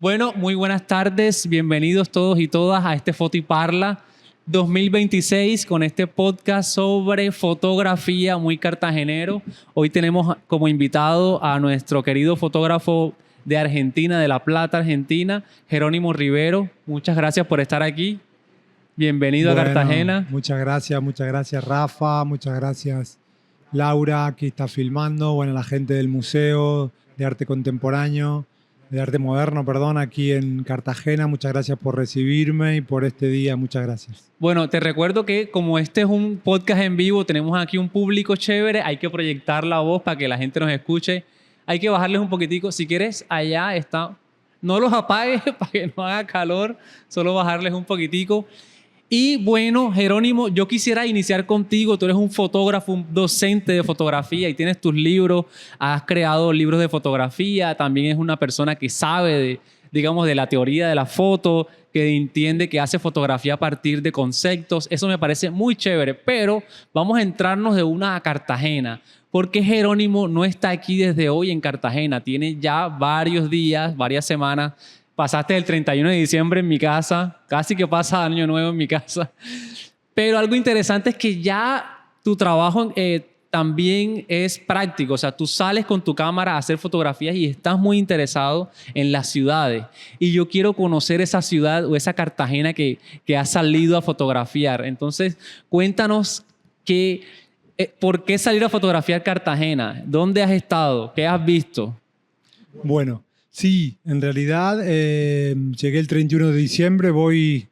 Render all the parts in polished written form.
Bueno, muy buenas tardes, bienvenidos todos y todas a este Foto y Parla 2026 con este podcast sobre fotografía muy cartagenero. Hoy tenemos como invitado a nuestro querido fotógrafo de Argentina, de La Plata, Argentina, Jerónimo Rivero. Muchas gracias por estar aquí. Bienvenido a Cartagena. Muchas gracias Rafa, muchas gracias Laura que está filmando, bueno, la gente del Museo de Arte Contemporáneo, de Arte Moderno, perdón, aquí en Cartagena. Muchas gracias por recibirme y por este día, muchas gracias. Bueno, te recuerdo que como este es un podcast en vivo, tenemos aquí un público chévere, hay que proyectar la voz para que la gente nos escuche. Hay que bajarles un poquitico. Si quieres, allá está. No los apagues para que no haga calor, solo bajarles un poquitico. Y bueno, Jerónimo, yo quisiera iniciar contigo. Tú eres un fotógrafo, un docente de fotografía y tienes tus libros, has creado libros de fotografía, también es una persona que sabe de, digamos, de la teoría de la foto, que entiende que hace fotografía a partir de conceptos. Eso me parece muy chévere, pero vamos a entrarnos de una a Cartagena. ¿Por qué Jerónimo no está aquí desde hoy en Cartagena? Tiene ya varios días, varias semanas. Pasaste el 31 de diciembre en mi casa, casi que pasa Año Nuevo en mi casa. Pero algo interesante es que ya tu trabajo también es práctico. O sea, tú sales con tu cámara a hacer fotografías y estás muy interesado en las ciudades. Y yo quiero conocer esa ciudad o esa Cartagena que has salido a fotografiar. Entonces, cuéntanos ¿por qué salir a fotografiar Cartagena? ¿Dónde has estado? ¿Qué has visto? Bueno, sí, en realidad llegué el 31 de diciembre, voy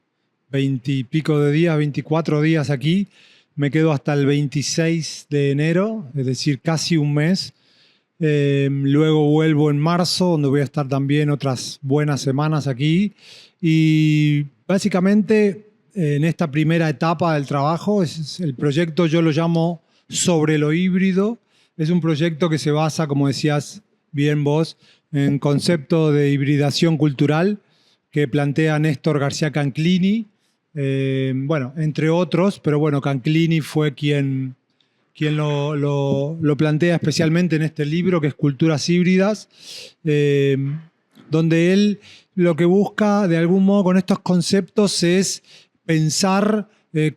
20 y pico de días, 24 días aquí, me quedo hasta el 26 de enero, es decir, casi un mes. Luego vuelvo en marzo, donde voy a estar también otras buenas semanas aquí. Y básicamente en esta primera etapa del trabajo, el proyecto yo lo llamo Sobre lo Híbrido. Es un proyecto que se basa, como decías bien vos, en concepto de hibridación cultural que plantea Néstor García Canclini, bueno, entre otros, pero bueno, Canclini fue quien lo plantea especialmente en este libro, que es Culturas Híbridas, donde él lo que busca de algún modo con estos conceptos es pensar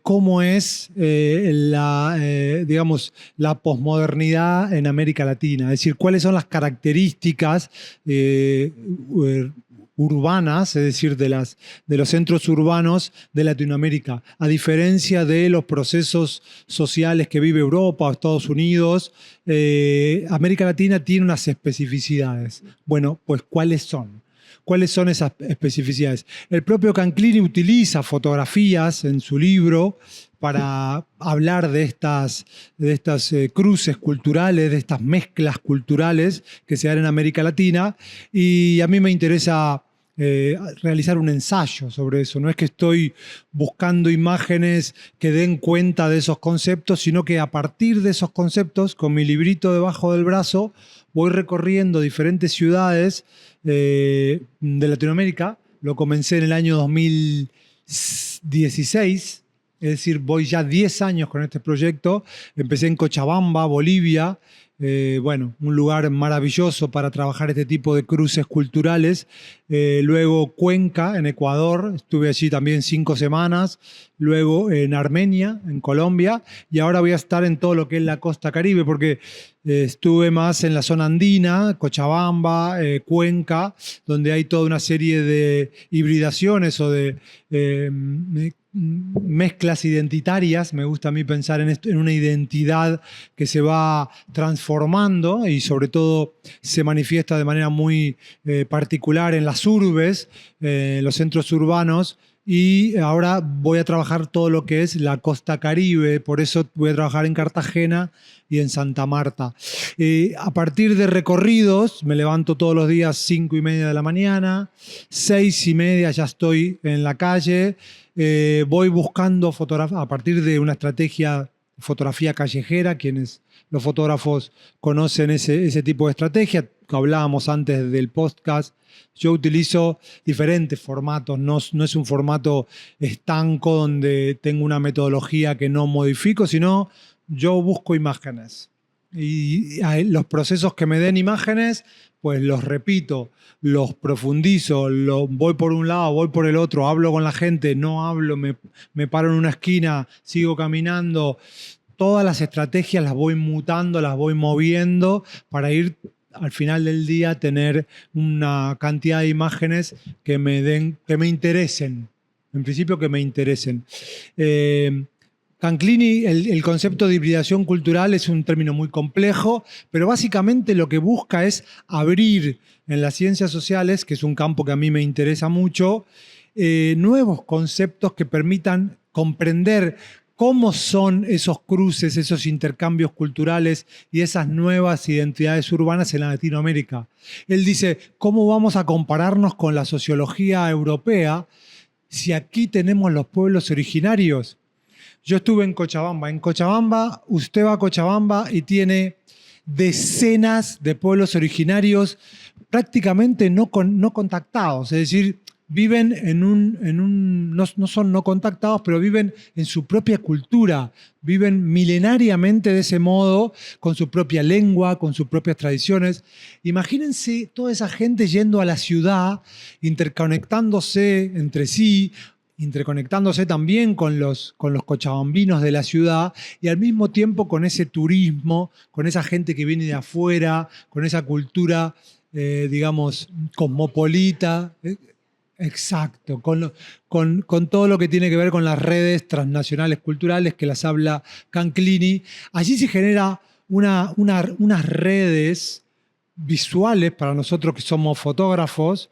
cómo es digamos, la posmodernidad en América Latina, es decir, cuáles son las características urbanas, es decir, de los centros urbanos de Latinoamérica, a diferencia de los procesos sociales que vive Europa o Estados Unidos. América Latina tiene unas especificidades. Bueno, pues ¿cuáles son? ¿Cuáles son esas especificidades? El propio Canclini utiliza fotografías en su libro para hablar de estas cruces culturales, de estas mezclas culturales que se dan en América Latina, y a mí me interesa realizar un ensayo sobre eso. No es que estoy buscando imágenes que den cuenta de esos conceptos, sino que a partir de esos conceptos, con mi librito debajo del brazo, voy recorriendo diferentes ciudades de Latinoamérica. Lo comencé en el año 2016, es decir, voy ya 10 años con este proyecto. Empecé en Cochabamba, Bolivia. Bueno, un lugar maravilloso para trabajar este tipo de cruces culturales. Luego Cuenca, en Ecuador, estuve allí también 5 semanas. Luego en Armenia, en Colombia, y ahora voy a estar en todo lo que es la costa Caribe, porque estuve más en la zona andina, Cochabamba, Cuenca, donde hay toda una serie de hibridaciones o de mezclas identitarias. Me gusta a mí pensar en una identidad que se va transformando y sobre todo se manifiesta de manera muy particular en las urbes, los centros urbanos. Y ahora voy a trabajar todo lo que es la costa Caribe, por eso voy a trabajar en Cartagena y en Santa Marta. A partir de recorridos, me levanto todos los días 5:30 de la mañana, 6:30 ya estoy en la calle. Voy buscando a partir de una estrategia fotografía callejera. Quienes los fotógrafos conocen ese tipo de estrategia, que hablábamos antes del podcast. Yo utilizo diferentes formatos, no es un formato estanco donde tengo una metodología que no modifico, sino yo busco imágenes. Y los procesos que me den imágenes, pues los repito, los profundizo, voy por un lado, voy por el otro, hablo con la gente, no hablo, me paro en una esquina, sigo caminando. Todas las estrategias las voy mutando, las voy moviendo para ir al final del día tener una cantidad de imágenes que me interesen. En principio que me interesen. Canclini, el concepto de hibridación cultural es un término muy complejo, pero básicamente lo que busca es abrir en las ciencias sociales, que es un campo que a mí me interesa mucho, nuevos conceptos que permitan comprender cómo son esos cruces, esos intercambios culturales y esas nuevas identidades urbanas en Latinoamérica. Él dice, ¿cómo vamos a compararnos con la sociología europea si aquí tenemos los pueblos originarios? Yo estuve en Cochabamba. En Cochabamba, usted va a Cochabamba y tiene decenas de pueblos originarios prácticamente no contactados. Es decir, viven no son no contactados, pero viven en su propia cultura. Viven milenariamente de ese modo, con su propia lengua, con sus propias tradiciones. Imagínense toda esa gente yendo a la ciudad, interconectándose entre sí, interconectándose también con los cochabambinos de la ciudad y al mismo tiempo con ese turismo, con esa gente que viene de afuera, con esa cultura, digamos, cosmopolita. Exacto, con todo lo que tiene que ver con las redes transnacionales culturales que las habla Canclini. Allí se genera unas redes visuales para nosotros que somos fotógrafos,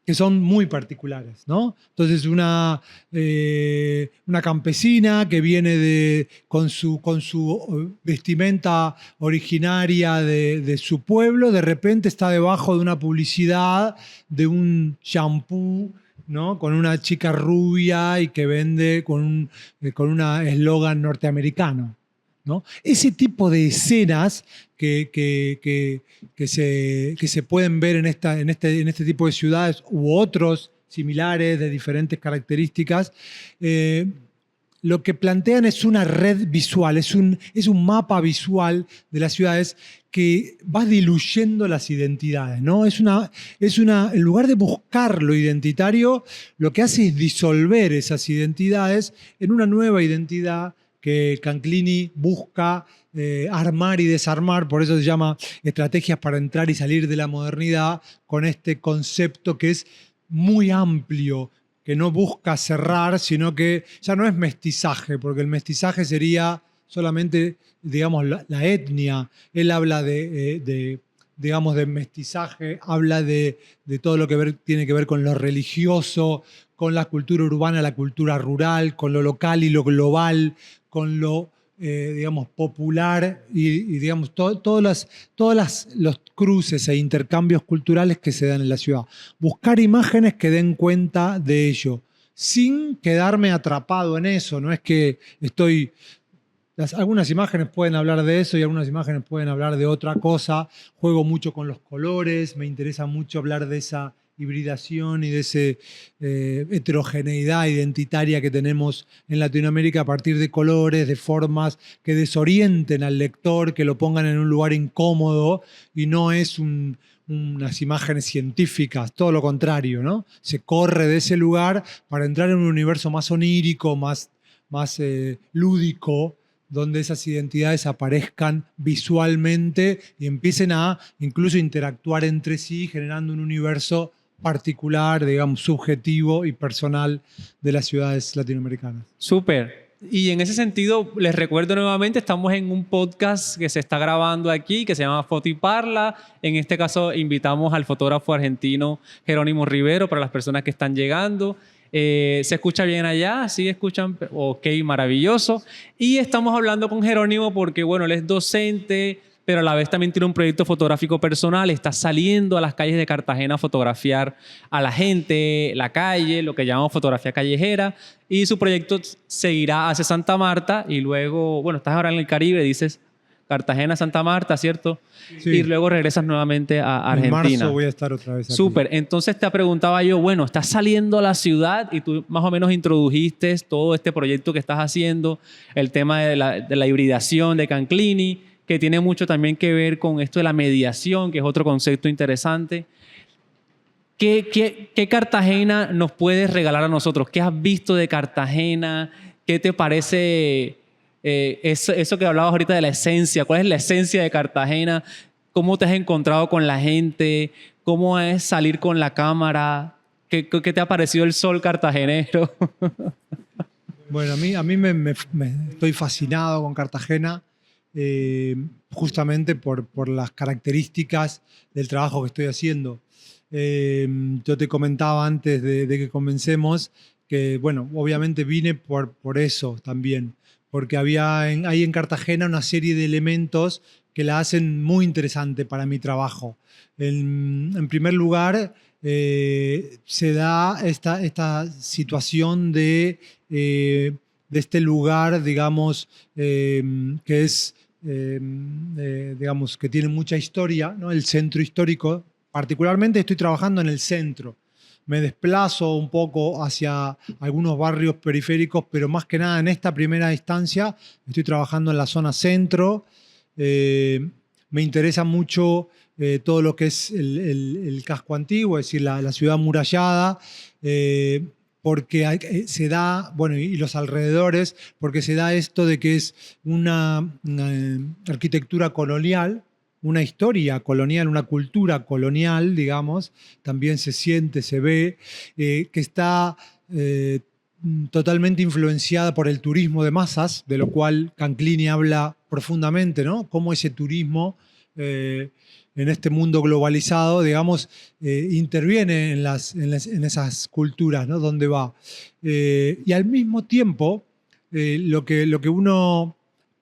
que son muy particulares, ¿no? Entonces una campesina que viene con su vestimenta originaria de su pueblo, de repente está debajo de una publicidad de un shampoo, ¿no? Con una chica rubia y que vende con una eslogan norteamericano, ¿no? Ese tipo de escenas que se pueden ver en este tipo de ciudades u otros similares de diferentes características, lo que plantean es una red visual, es un mapa visual de las ciudades que va diluyendo las identidades, ¿no? En lugar de buscar lo identitario, lo que hace es disolver esas identidades en una nueva identidad que Canclini busca armar y desarmar, por eso se llama Estrategias para entrar y salir de la modernidad, con este concepto que es muy amplio, que no busca cerrar, sino que ya no es mestizaje, porque el mestizaje sería solamente, digamos, la etnia. Él habla digamos, de mestizaje, habla de todo lo que tiene que ver con lo religioso, con la cultura urbana, la cultura rural, con lo local y lo global, con lo, digamos, popular y digamos, todos los cruces e intercambios culturales que se dan en la ciudad. Buscar imágenes que den cuenta de ello, sin quedarme atrapado en eso. No es que algunas imágenes pueden hablar de eso y algunas imágenes pueden hablar de otra cosa. Juego mucho con los colores, me interesa mucho hablar de esa hibridación y de esa heterogeneidad identitaria que tenemos en Latinoamérica a partir de colores, de formas que desorienten al lector, que lo pongan en un lugar incómodo y no es unas imágenes científicas, todo lo contrario, ¿no? Se corre de ese lugar para entrar en un universo más onírico, más lúdico, donde esas identidades aparezcan visualmente y empiecen a incluso interactuar entre sí, generando un universo particular, digamos, subjetivo y personal de las ciudades latinoamericanas. Súper. Y en ese sentido, les recuerdo nuevamente, estamos en un podcast que se está grabando aquí, que se llama Foto y Parla. En este caso, invitamos al fotógrafo argentino Jerónimo Rivero para las personas que están llegando. ¿Se escucha bien allá? ¿Sí escuchan? Ok, maravilloso. Y estamos hablando con Jerónimo porque, bueno, él es docente, pero a la vez también tiene un proyecto fotográfico personal. Está saliendo a las calles de Cartagena a fotografiar a la gente, la calle, lo que llamamos fotografía callejera. Y su proyecto seguirá hacia Santa Marta y luego, bueno, estás ahora en el Caribe, dices, Cartagena, Santa Marta, ¿cierto? Sí. Y luego regresas nuevamente a Argentina. En marzo voy a estar otra vez aquí. Súper. Entonces te preguntaba yo, bueno, estás saliendo a la ciudad y tú más o menos introdujiste todo este proyecto que estás haciendo, el tema de la hibridación de Canclini, que tiene mucho también que ver con esto de la mediación, que es otro concepto interesante. ¿Qué Cartagena nos puedes regalar a nosotros? ¿Qué has visto de Cartagena? ¿Qué te parece eso que hablabas ahorita de la esencia? ¿Cuál es la esencia de Cartagena? ¿Cómo te has encontrado con la gente? ¿Cómo es salir con la cámara? ¿Qué te ha parecido el sol cartagenero? Bueno, a mí me estoy fascinado con Cartagena, justamente por las características del trabajo que estoy haciendo. Yo te comentaba antes de que comencemos que, bueno, obviamente vine por eso también, porque hay en Cartagena una serie de elementos que la hacen muy interesante para mi trabajo. En primer lugar, se da esta situación de este lugar, digamos, que es, digamos, que tiene mucha historia, ¿no? El centro histórico. Particularmente estoy trabajando en el centro. Me desplazo un poco hacia algunos barrios periféricos, pero más que nada en esta primera instancia estoy trabajando en la zona centro. Me interesa mucho todo lo que es el casco antiguo, es decir, la ciudad amurallada, porque se da, bueno, y los alrededores, porque se da esto de que es una arquitectura colonial, una historia colonial, una cultura colonial, digamos, también se siente, se ve, que está totalmente influenciada por el turismo de masas, de lo cual Canclini habla profundamente, ¿no? Cómo ese turismo en este mundo globalizado, digamos, interviene en esas culturas, ¿no? Donde va. Y al mismo tiempo, lo que uno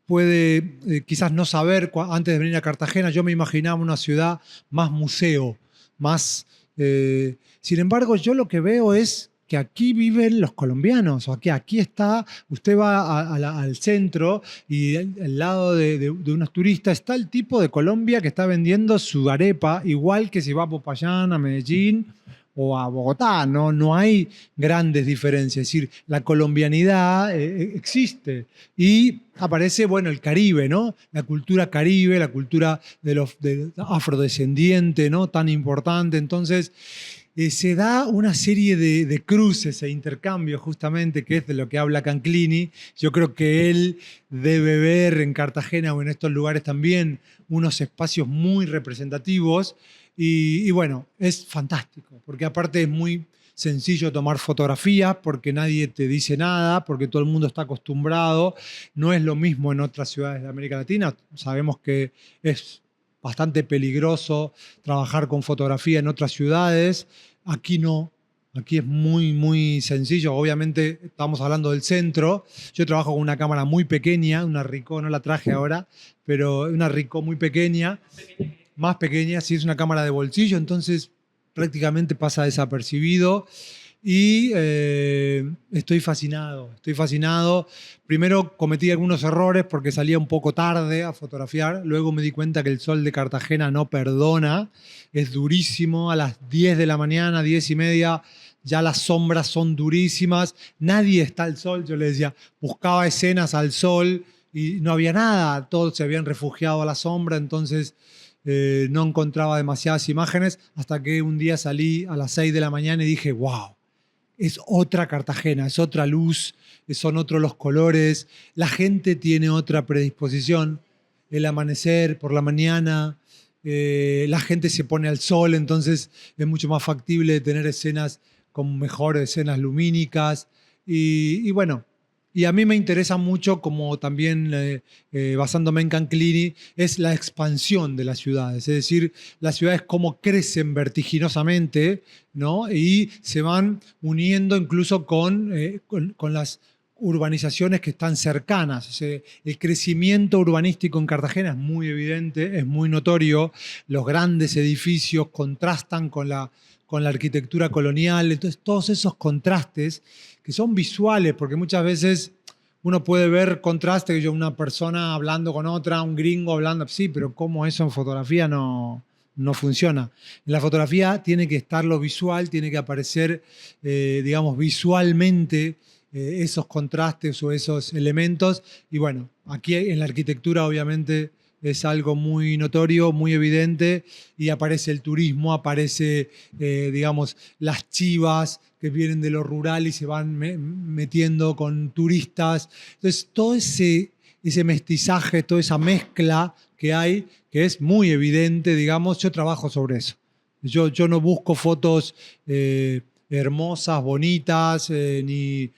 puede quizás no saber antes de venir a Cartagena, yo me imaginaba una ciudad más museo, más... sin embargo, yo lo que veo es que aquí viven los colombianos, o aquí está, usted va al centro y al lado de unos turistas está el tipo de Colombia que está vendiendo su arepa, igual que si va a Popayán, a Medellín o a Bogotá, no hay grandes diferencias, es decir, la colombianidad existe y aparece, bueno, el Caribe, ¿no? La cultura caribe, la cultura de afrodescendiente, ¿no? Tan importante, entonces se da una serie de cruces e intercambios justamente, que es de lo que habla Canclini. Yo creo que él debe ver en Cartagena o en estos lugares también unos espacios muy representativos y bueno, es fantástico, porque aparte es muy sencillo tomar fotografías, porque nadie te dice nada, porque todo el mundo está acostumbrado. No es lo mismo en otras ciudades de América Latina. Sabemos que es bastante peligroso trabajar con fotografía en otras ciudades. Aquí no. Aquí es muy, muy sencillo. Obviamente estamos hablando del centro. Yo trabajo con una cámara muy pequeña, una Ricoh, no la traje ahora, pero una Ricoh muy pequeña. Más pequeña, sí, es una cámara de bolsillo, entonces prácticamente pasa desapercibido. Y estoy fascinado, estoy fascinado. Primero cometí algunos errores porque salía un poco tarde a fotografiar. Luego me di cuenta que el sol de Cartagena no perdona. Es durísimo. A las 10 de la mañana, 10:30, ya las sombras son durísimas. Nadie está al sol. Yo le decía, buscaba escenas al sol y no había nada. Todos se habían refugiado a la sombra. Entonces no encontraba demasiadas imágenes hasta que un día salí a las 6 de la mañana y dije, wow. Es otra Cartagena, es otra luz, son otros los colores, la gente tiene otra predisposición, el amanecer por la mañana, la gente se pone al sol, entonces es mucho más factible tener escenas con mejores escenas lumínicas y bueno, y a mí me interesa mucho, como también basándome en Canclini, es la expansión de las ciudades. Es decir, las ciudades cómo crecen vertiginosamente, ¿no? Y se van uniendo incluso con las urbanizaciones que están cercanas. O sea, el crecimiento urbanístico en Cartagena es muy evidente, es muy notorio. Los grandes edificios contrastan con la arquitectura colonial. Entonces, todos esos contrastes que son visuales, porque muchas veces uno puede ver contraste, que yo una persona hablando con otra, un gringo hablando, sí, pero cómo eso en fotografía no funciona. En la fotografía tiene que estar lo visual, tiene que aparecer, digamos, visualmente esos contrastes o esos elementos. Y bueno, aquí en la arquitectura obviamente es algo muy notorio, muy evidente, y aparece el turismo, aparece, digamos, las chivas que vienen de lo rural y se van metiendo con turistas. Entonces, todo ese mestizaje, toda esa mezcla que hay, que es muy evidente, digamos, yo trabajo sobre eso. Yo no busco fotos hermosas, bonitas, ni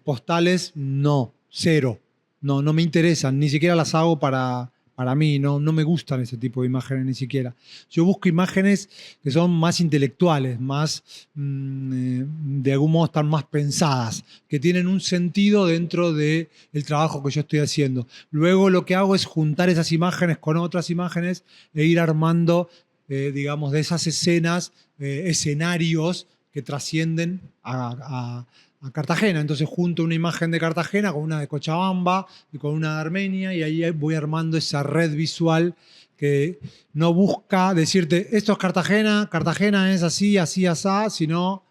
postales, no, cero. No me interesan, ni siquiera las hago para mí, no me gustan ese tipo de imágenes ni siquiera. Yo busco imágenes que son más intelectuales, más, de algún modo están más pensadas, que tienen un sentido dentro del trabajo que yo estoy haciendo. Luego lo que hago es juntar esas imágenes con otras imágenes e ir armando, digamos, de esas escenas, escenarios que trascienden a Cartagena. Entonces junto una imagen de Cartagena con una de Cochabamba y con una de Armenia, y ahí voy armando esa red visual que no busca decirte esto es Cartagena, Cartagena es así, así, asá, sino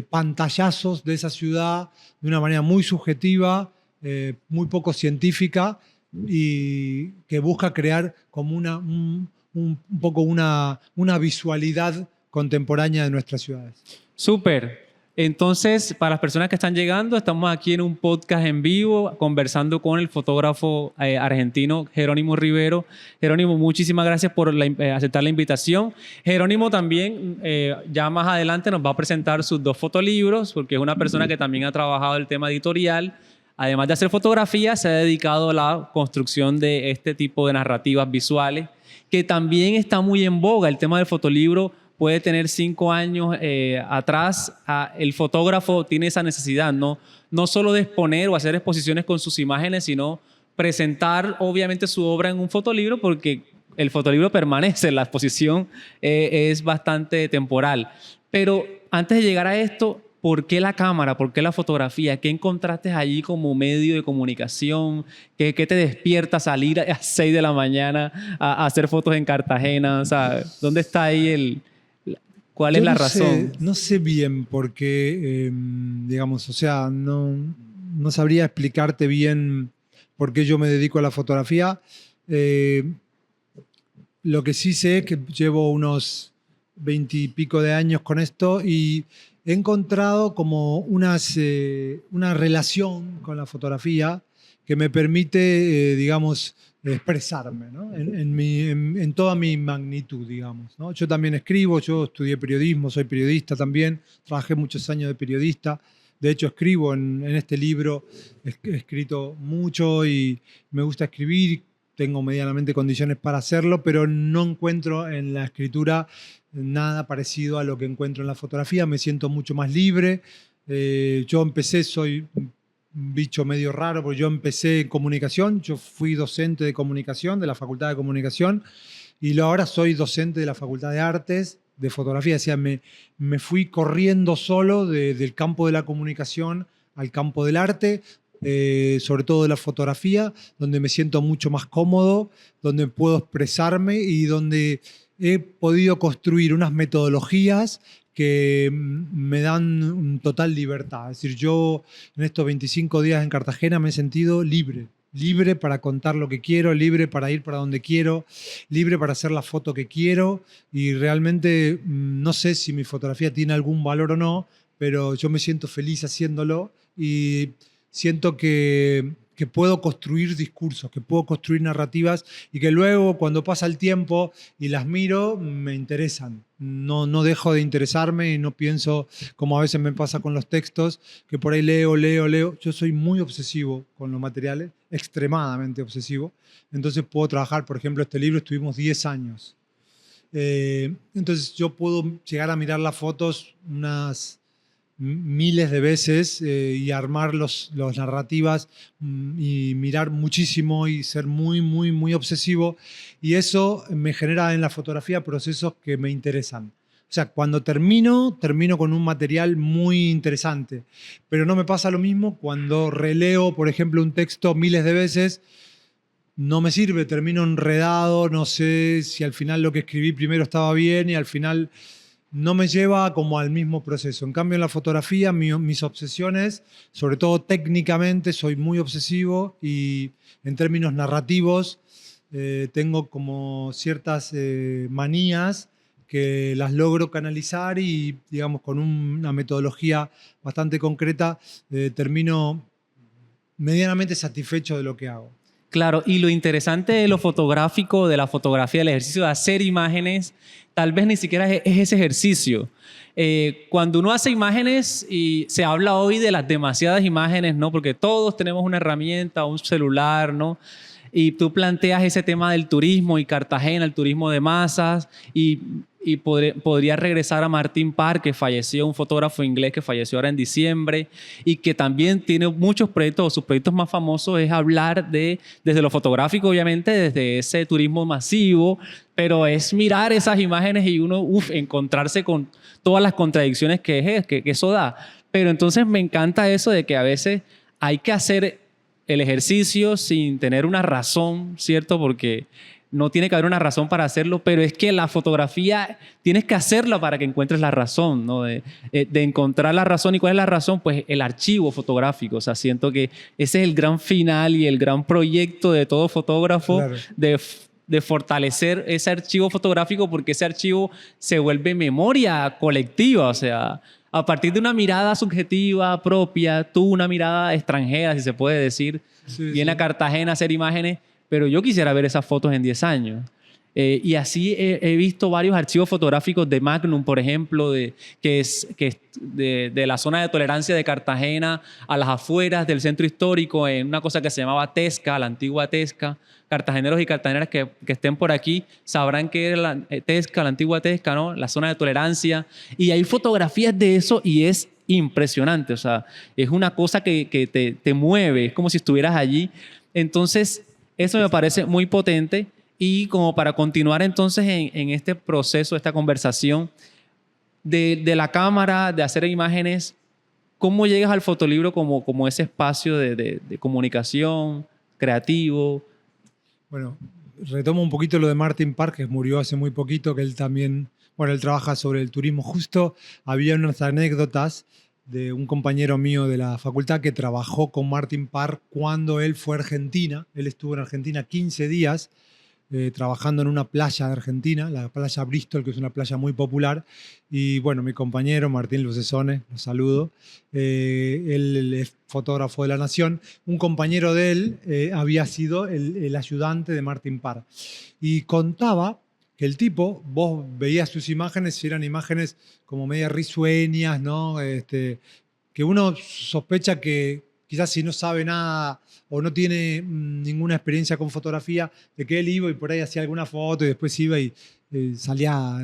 pantallazos de esa ciudad de una manera muy subjetiva, muy poco científica, y que busca crear como un poco una visualidad contemporánea de nuestras ciudades. Súper. Entonces, para las personas que están llegando, estamos aquí en un podcast en vivo conversando con el fotógrafo argentino Jerónimo Rivero. Jerónimo, muchísimas gracias por aceptar la invitación. Jerónimo también ya más adelante nos va a presentar sus 2 fotolibros, porque es una persona que también ha trabajado el tema editorial. Además de hacer fotografía, se ha dedicado a la construcción de este tipo de narrativas visuales, que también está muy en boga. El tema del fotolibro puede tener 5 años atrás. El fotógrafo tiene esa necesidad, no solo de exponer o hacer exposiciones con sus imágenes, sino presentar obviamente su obra en un fotolibro, porque el fotolibro permanece, la exposición es bastante temporal. Pero antes de llegar a esto, ¿por qué la cámara? ¿Por qué la fotografía? ¿Qué encontraste allí como medio de comunicación? ¿Qué te despierta a salir a 6 de la mañana a hacer fotos en Cartagena? O sea, ¿dónde está ahí ¿cuál es la razón? No sé bien porque, digamos, o sea, no sabría explicarte bien por qué yo me dedico a la fotografía. Lo que sí sé es que llevo unos 20 y pico de años con esto y he encontrado como una relación con la fotografía que me permite, digamos, expresarme, ¿no? En toda mi magnitud, digamos, ¿no? Yo también escribo, yo estudié periodismo, soy periodista también, trabajé muchos años de periodista. De hecho, escribo en este libro, he escrito mucho y me gusta escribir, tengo medianamente condiciones para hacerlo, pero no encuentro en la escritura nada parecido a lo que encuentro en la fotografía. Me siento mucho más libre. Yo empecé, soy un bicho medio raro, porque yo empecé en comunicación. Yo fui docente de comunicación, de la Facultad de Comunicación, y ahora soy docente de la Facultad de Artes, de fotografía. O sea, me fui corriendo solo del campo de la comunicación al campo del arte. Sobre todo de la fotografía, donde me siento mucho más cómodo, donde puedo expresarme y donde he podido construir unas metodologías que me dan total libertad. Es decir, yo en estos 25 días en Cartagena me he sentido libre. Libre para contar lo que quiero, libre para ir para donde quiero, libre para hacer la foto que quiero, y realmente no sé si mi fotografía tiene algún valor o no, pero yo me siento feliz haciéndolo y siento que puedo construir discursos, que puedo construir narrativas y que luego cuando pasa el tiempo y las miro, me interesan. No dejo de interesarme y no pienso, como a veces me pasa con los textos, que por ahí leo. Yo soy muy obsesivo con los materiales, extremadamente obsesivo. Entonces puedo trabajar, por ejemplo, este libro estuvimos 10 años. Entonces yo puedo llegar a mirar las fotos unas miles de veces y armar las narrativas y mirar muchísimo y ser muy obsesivo, y eso me genera en la fotografía procesos que me interesan. sea, cuando termino con un material muy interesante. Pero no me pasa lo mismo cuando releo, por ejemplo, un texto miles de veces. No me sirve, termino enredado, no sé si al final lo que escribí primero estaba bien y al final no me lleva como al mismo proceso. En cambio, en la fotografía, mis obsesiones, sobre todo técnicamente, soy muy obsesivo y en términos narrativos tengo como ciertas manías que las logro canalizar y, digamos, con una metodología bastante concreta, termino medianamente satisfecho de lo que hago. Claro, y lo interesante de lo fotográfico, de la fotografía, del ejercicio de hacer imágenes, tal vez ni siquiera es ese ejercicio. Cuando uno hace imágenes, y se habla hoy de las demasiadas imágenes, ¿no? Porque todos tenemos una herramienta, un celular, ¿no? Y tú planteas ese tema del turismo y Cartagena, el turismo de masas, y podría regresar a Martin Parr, que falleció, un fotógrafo inglés que falleció ahora en diciembre, y que también tiene muchos proyectos, sus proyectos más famosos es hablar desde lo fotográfico, obviamente, desde ese turismo masivo, pero es mirar esas imágenes y uno, encontrarse con todas las contradicciones que eso da. Pero entonces me encanta eso de que a veces hay que hacer el ejercicio sin tener una razón, ¿cierto? Porque no tiene que haber una razón para hacerlo, pero es que la fotografía tienes que hacerla para que encuentres la razón, ¿no? De encontrar la razón. ¿Y cuál es la razón? Pues el archivo fotográfico. O sea, siento que ese es el gran final y el gran proyecto de todo fotógrafo, Claro. de fortalecer ese archivo fotográfico, porque ese archivo se vuelve memoria colectiva. O sea, a partir de una mirada subjetiva propia, tú una mirada extranjera, si se puede decir, Sí, viene sí. a Cartagena a hacer imágenes, pero yo quisiera ver esas fotos en 10 años. Y así he visto varios archivos fotográficos de Magnum, por ejemplo, que es de la zona de tolerancia de Cartagena a las afueras del centro histórico, en una cosa que se llamaba Tesca, la antigua Tesca. Cartageneros y cartageneras que estén por aquí sabrán que era la Tesca, la antigua Tesca, ¿no? La zona de tolerancia. Y hay fotografías de eso y es impresionante. O sea, es una cosa que te mueve, es como si estuvieras allí. Entonces, eso me parece muy potente. Y como para continuar entonces en este proceso, esta conversación de la cámara, de hacer imágenes, ¿cómo llegas al fotolibro como ese espacio de comunicación, creativo? Bueno, retomo un poquito lo de Martin Parr, que murió hace muy poquito, que él también, bueno, él trabaja sobre el turismo. Justo había unas anécdotas de un compañero mío de la facultad que trabajó con Martin Parr cuando él fue a Argentina. Él estuvo en Argentina 15 días trabajando en una playa de Argentina, la playa Bristol, que es una playa muy popular. Y bueno, mi compañero Martín Lucesone, lo saludo, él es fotógrafo de La Nación. Un compañero de él había sido el ayudante de Martin Parr. Y contaba que el tipo, vos veías sus imágenes y eran imágenes como media risueñas, ¿no? Que uno sospecha que quizás si no sabe nada o no tiene ninguna experiencia con fotografía, de que él iba y por ahí hacía alguna foto y después iba y salía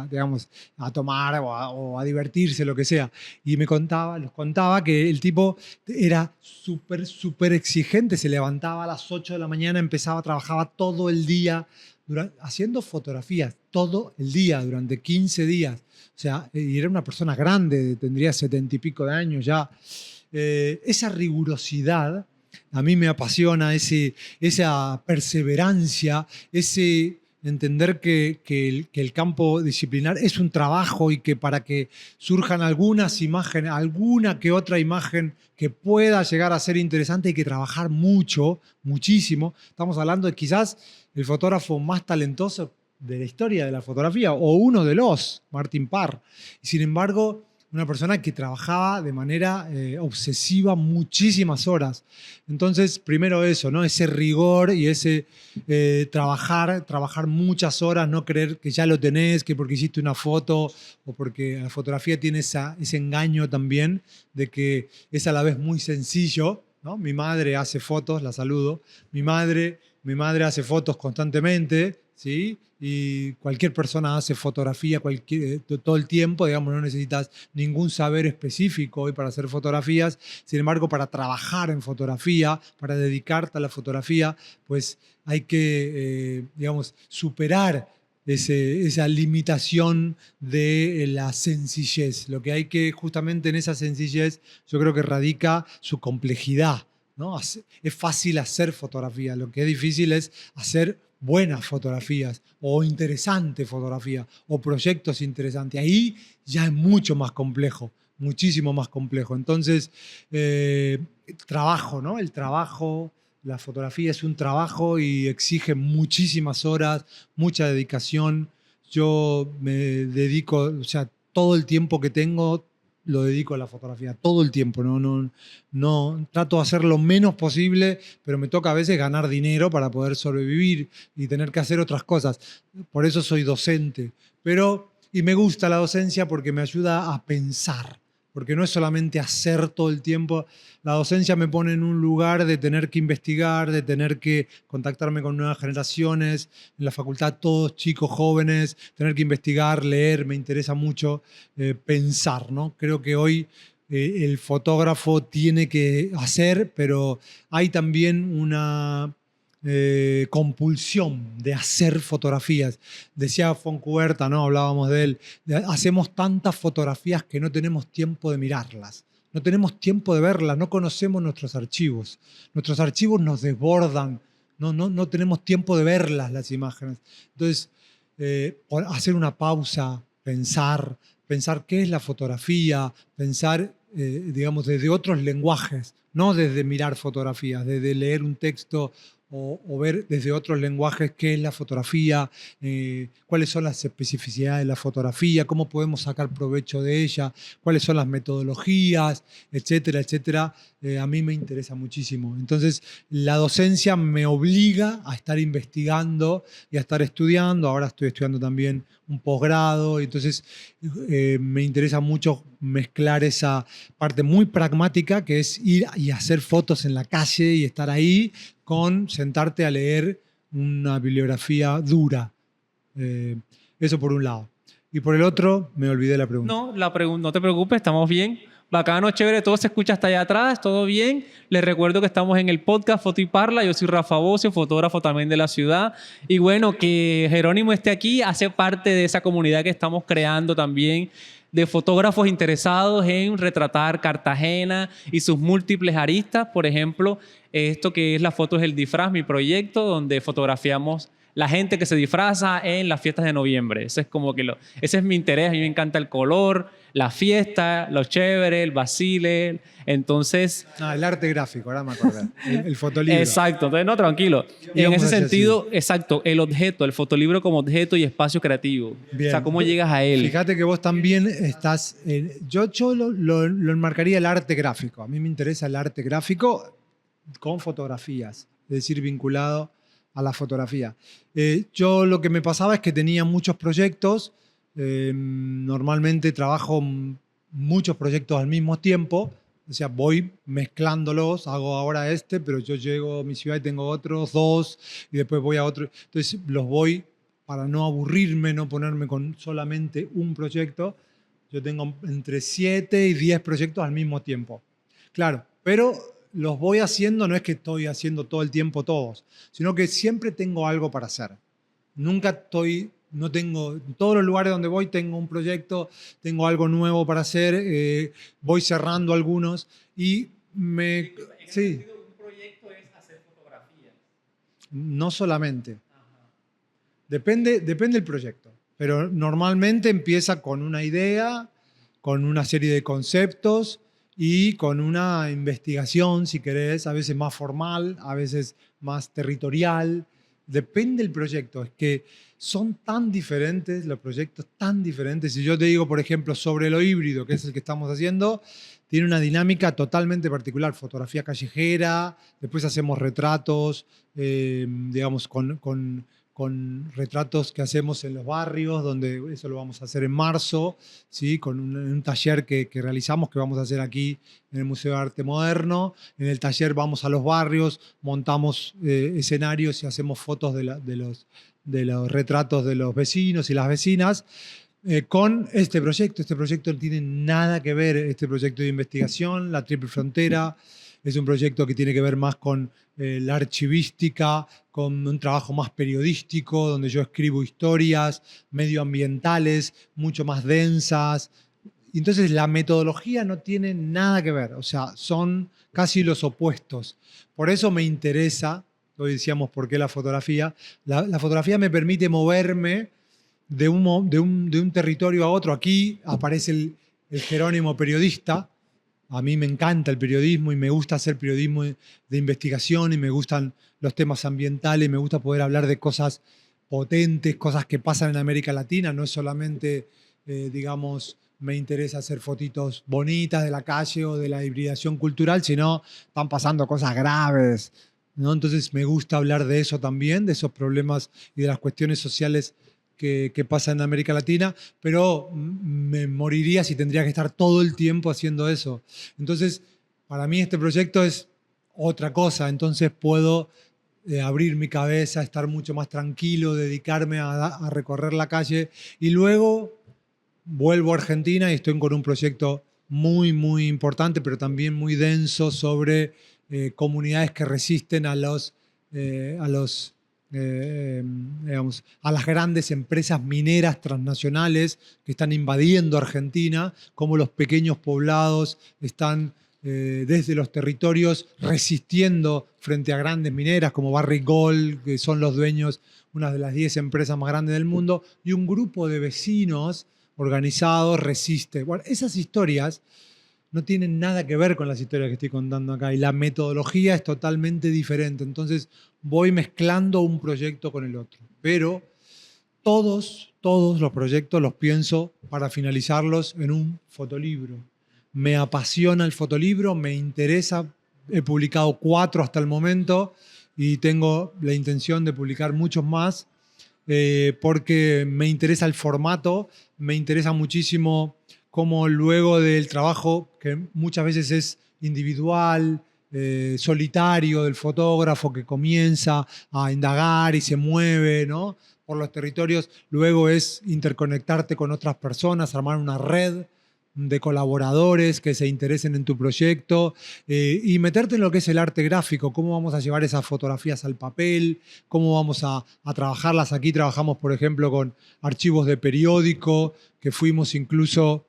digamos, a tomar o a divertirse, lo que sea. Y los contaba que el tipo era súper exigente, se levantaba a las 8 de la mañana, trabajaba todo el día haciendo fotografías, todo el día, durante 15 días. O sea, y era una persona grande, tendría 70 y pico de años ya. Esa rigurosidad a mí me apasiona, esa perseverancia, ese entender que el campo disciplinar es un trabajo y que para que surjan algunas imágenes, alguna que otra imagen que pueda llegar a ser interesante hay que trabajar mucho, muchísimo. Estamos hablando de quizás el fotógrafo más talentoso de la historia de la fotografía o uno de los, Martin Parr. Y sin embargo, una persona que trabajaba de manera obsesiva muchísimas horas. Entonces, primero eso, ¿no? Ese rigor y ese trabajar muchas horas, no creer que ya lo tenés, que porque hiciste una foto o porque la fotografía tiene ese engaño también de que es a la vez muy sencillo, ¿no? Mi madre hace fotos, la saludo. Mi madre hace fotos constantemente, ¿sí? Y cualquier persona hace fotografía todo el tiempo, digamos, no necesitas ningún saber específico hoy para hacer fotografías. Sin embargo, para trabajar en fotografía, para dedicarte a la fotografía, pues hay que, digamos, superar esa limitación de la sencillez. Lo que hay que, justamente en esa sencillez, yo creo que radica su complejidad, ¿no? Es fácil hacer fotografía, lo que es difícil es hacer buenas fotografías o interesantes fotografías o proyectos interesantes. Ahí ya es mucho más complejo, muchísimo más complejo. Entonces, trabajo, ¿no? El trabajo, la fotografía es un trabajo y exige muchísimas horas, mucha dedicación. Yo me dedico, o sea, todo el tiempo que tengo lo dedico a la fotografía, todo el tiempo. No, trato de hacer lo menos posible, pero me toca a veces ganar dinero para poder sobrevivir y tener que hacer otras cosas. Por eso soy docente. Y me gusta la docencia porque me ayuda a pensar, porque no es solamente hacer todo el tiempo. La docencia me pone en un lugar de tener que investigar, de tener que contactarme con nuevas generaciones, en la facultad todos chicos jóvenes, tener que investigar, leer, me interesa mucho pensar, ¿no? Creo que hoy el fotógrafo tiene que hacer, pero hay también una compulsión de hacer fotografías. Decía Foncuberta, ¿no? Hablábamos de él, hacemos tantas fotografías que no tenemos tiempo de mirarlas. No tenemos tiempo de verlas, no conocemos nuestros archivos. Nuestros archivos nos desbordan, no tenemos tiempo de verlas las imágenes. Entonces, hacer una pausa, pensar qué es la fotografía, pensar, digamos, desde otros lenguajes, no desde mirar fotografías, desde leer un texto o ver desde otros lenguajes qué es la fotografía, cuáles son las especificidades de la fotografía, cómo podemos sacar provecho de ella, cuáles son las metodologías, etcétera, etcétera. A mí me interesa muchísimo. Entonces, la docencia me obliga a estar investigando y a estar estudiando. Ahora estoy estudiando también un posgrado, entonces me interesa mucho mezclar esa parte muy pragmática, que es ir y hacer fotos en la calle y estar ahí, con sentarte a leer una bibliografía dura. Eso por un lado. Y por el otro, me olvidé la pregunta. No te preocupes, estamos bien. Bacano, chévere, todo se escucha hasta allá atrás, todo bien. Les recuerdo que estamos en el podcast Foto y Parla. Yo soy Rafa Bocio, fotógrafo también de la ciudad. Y bueno, que Jerónimo esté aquí hace parte de esa comunidad que estamos creando también, de fotógrafos interesados en retratar Cartagena y sus múltiples aristas. Por ejemplo, esto que es La Foto es el Disfraz, mi proyecto, donde fotografiamos la gente que se disfraza en las fiestas de noviembre. Ese es mi interés. A mí me encanta el color, la fiesta, lo chévere, el vacile. Entonces... el arte gráfico, ahora me acordé. El fotolibro. Exacto. Entonces, no, tranquilo. En ese sentido, exacto, el objeto, el fotolibro como objeto y espacio creativo. Bien. O sea, ¿cómo llegas a él? Fíjate que vos también estás... yo lo enmarcaría el arte gráfico. A mí me interesa el arte gráfico con fotografías, es decir, vinculado a la fotografía. Yo lo que me pasaba es que tenía muchos proyectos. Normalmente trabajo muchos proyectos al mismo tiempo. O sea, voy mezclándolos, hago ahora pero yo llego a mi ciudad y tengo otros dos, y después voy a otro. Entonces los voy, para no aburrirme, no ponerme con solamente un proyecto. Yo tengo entre 7 y 10 proyectos al mismo tiempo. Claro, pero los voy haciendo, no es que estoy haciendo todo el tiempo todos, sino que siempre tengo algo para hacer. No tengo, en todos los lugares donde voy tengo un proyecto, tengo algo nuevo para hacer, voy cerrando algunos y sí. Un proyecto es hacer fotografías. No solamente. Depende del proyecto, pero normalmente empieza con una idea, con una serie de conceptos y con una investigación, si querés, a veces más formal, a veces más territorial. Depende del proyecto. Es que son tan diferentes, los proyectos tan diferentes. Si yo te digo, por ejemplo, sobre lo híbrido, que es el que estamos haciendo, tiene una dinámica totalmente particular. Fotografía callejera, después hacemos retratos, digamos, con retratos que hacemos en los barrios, donde eso lo vamos a hacer en marzo, ¿sí? Con un taller que realizamos, que vamos a hacer aquí en el Museo de Arte Moderno. En el taller vamos a los barrios, montamos escenarios y hacemos fotos de los retratos de los vecinos y las vecinas. Con este proyecto no tiene nada que ver, este proyecto de investigación, la Triple Frontera. es un proyecto que tiene que ver más con la archivística, con un trabajo más periodístico, donde yo escribo historias medioambientales, mucho más densas. Y entonces la metodología no tiene nada que ver, o sea, son casi los opuestos. Por eso me interesa, hoy decíamos por qué la fotografía, la fotografía me permite moverme de un territorio a otro. Aquí aparece el Jerónimo periodista. A mí me encanta el periodismo y me gusta hacer periodismo de investigación y me gustan los temas ambientales, me gusta poder hablar de cosas potentes, cosas que pasan en América Latina. No es solamente, digamos, me interesa hacer fotitos bonitas de la calle o de la hibridación cultural, sino están pasando cosas graves, ¿no? Entonces me gusta hablar de eso también, de esos problemas y de las cuestiones sociales que pasa en América Latina, pero me moriría si tendría que estar todo el tiempo haciendo eso. Entonces, para mí este proyecto es otra cosa, entonces puedo abrir mi cabeza, estar mucho más tranquilo, dedicarme a recorrer la calle y luego vuelvo a Argentina y estoy con un proyecto muy, muy importante, pero también muy denso sobre comunidades que resisten digamos, a las grandes empresas mineras transnacionales que están invadiendo Argentina, cómo los pequeños poblados están desde los territorios resistiendo frente a grandes mineras como Barrick Gold, que son los dueños, una de las 10 empresas más grandes del mundo, y un grupo de vecinos organizados resiste. Bueno, esas historias no tienen nada que ver con las historias que estoy contando acá y la metodología es totalmente diferente. Entonces voy mezclando un proyecto con el otro. Pero todos los proyectos los pienso para finalizarlos en un fotolibro. Me apasiona el fotolibro, me interesa. He publicado 4 hasta el momento y tengo la intención de publicar muchos más porque me interesa el formato, me interesa muchísimo cómo luego del trabajo, que muchas veces es individual, solitario del fotógrafo que comienza a indagar y se mueve, ¿no?, por los territorios, luego es interconectarte con otras personas, armar una red de colaboradores que se interesen en tu proyecto y meterte en lo que es el arte gráfico, cómo vamos a llevar esas fotografías al papel, cómo vamos a trabajarlas. Aquí trabajamos, por ejemplo, con archivos de periódico, que fuimos incluso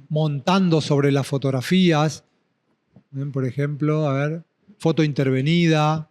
montando sobre las fotografías. Por ejemplo, a ver, foto intervenida,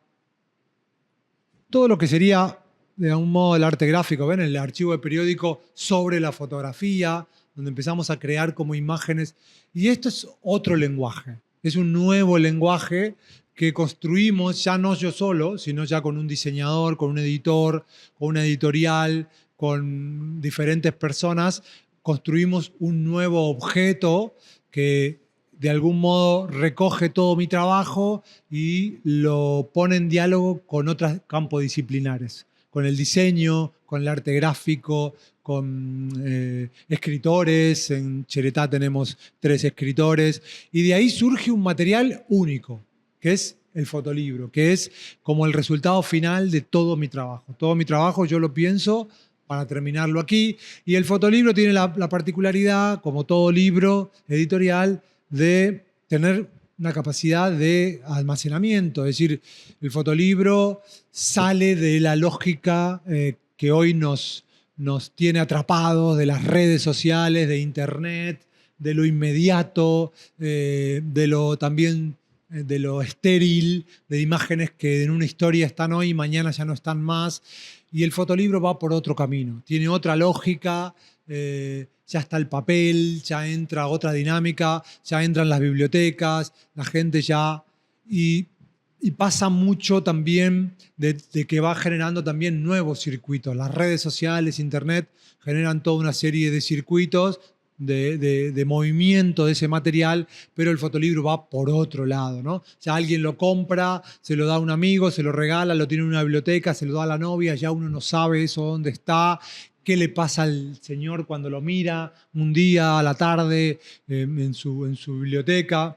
todo lo que sería de algún modo el arte gráfico, ¿ven? El archivo de periódico sobre la fotografía, donde empezamos a crear como imágenes. Y esto es otro lenguaje, es un nuevo lenguaje que construimos ya no yo solo, sino ya con un diseñador, con un editor, con una editorial, con diferentes personas. Construimos un nuevo objeto que de algún modo recoge todo mi trabajo y lo pone en diálogo con otros campos disciplinares, con el diseño, con el arte gráfico, con escritores. En Cheretá tenemos 3 escritores y de ahí surge un material único, que es el fotolibro, que es como el resultado final de todo mi trabajo. Todo mi trabajo yo lo pienso para terminarlo aquí y el fotolibro tiene la particularidad, como todo libro editorial, de tener una capacidad de almacenamiento. Es decir, el fotolibro sale de la lógica que hoy nos tiene atrapados, de las redes sociales, de Internet, de lo inmediato, también de lo estéril, de imágenes que en una historia están hoy y mañana ya no están más. Y el fotolibro va por otro camino, tiene otra lógica. Ya está el papel, ya entra otra dinámica, ya entran las bibliotecas, la gente ya... Y pasa mucho también de que va generando también nuevos circuitos. Las redes sociales, Internet, generan toda una serie de circuitos de movimiento de ese material, pero el fotolibro va por otro lado, ¿no? Ya alguien lo compra, se lo da a un amigo, se lo regala, lo tiene en una biblioteca, se lo da a la novia, ya uno no sabe eso dónde está. ¿Qué le pasa al señor cuando lo mira un día a la tarde en su biblioteca?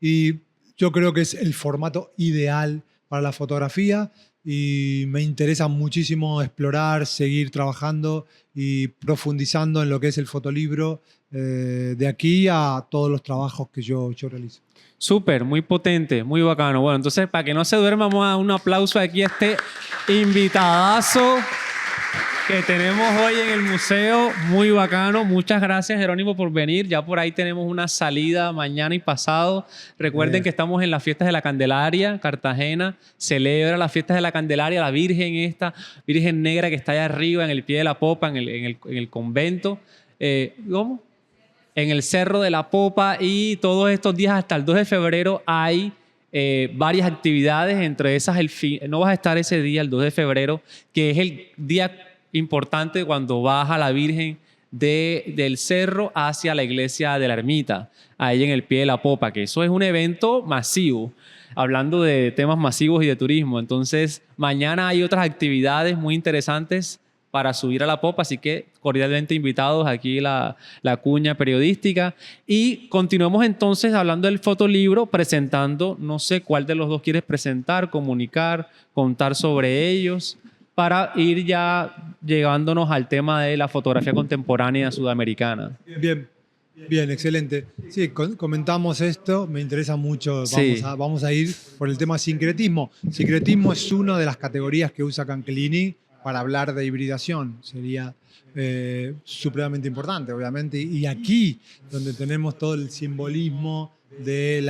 Y yo creo que es el formato ideal para la fotografía. y me interesa muchísimo explorar, seguir trabajando y profundizando en lo que es el fotolibro de aquí a todos los trabajos que yo realizo. Súper, muy potente, muy bacano. Bueno, entonces, para que no se duerma, vamos a dar un aplauso aquí a este invitadazo que tenemos hoy en el museo. Muy bacano. Muchas gracias, Jerónimo, por venir. Ya por ahí tenemos una salida mañana y pasado. Recuerden que estamos en las fiestas de la Candelaria, Cartagena. Celebra las fiestas de la Candelaria, la Virgen esta, Virgen Negra que está allá arriba en el pie de la popa, en el convento. ¿Cómo? En el Cerro de la Popa, y todos estos días hasta el 2 de febrero hay varias actividades, entre esas no vas a estar ese día, el 2 de febrero, que es el día importante cuando baja la Virgen del cerro hacia la iglesia de la Ermita, ahí en el pie de la Popa, que eso es un evento masivo, hablando de temas masivos y de turismo. Entonces, mañana hay otras actividades muy interesantes para subir a la popa, así que cordialmente invitados aquí la cuña periodística. Y continuemos entonces hablando del fotolibro, presentando, no sé cuál de los dos quieres presentar, comunicar, contar sobre ellos, para ir ya llegándonos al tema de la fotografía contemporánea sudamericana. Bien, excelente. Sí, comentamos esto, me interesa mucho. Sí. Vamos a ir por el tema sincretismo. Sincretismo es una de las categorías que usa Canclini para hablar de hibridación. Sería supremamente importante, obviamente. Y aquí, donde tenemos todo el simbolismo de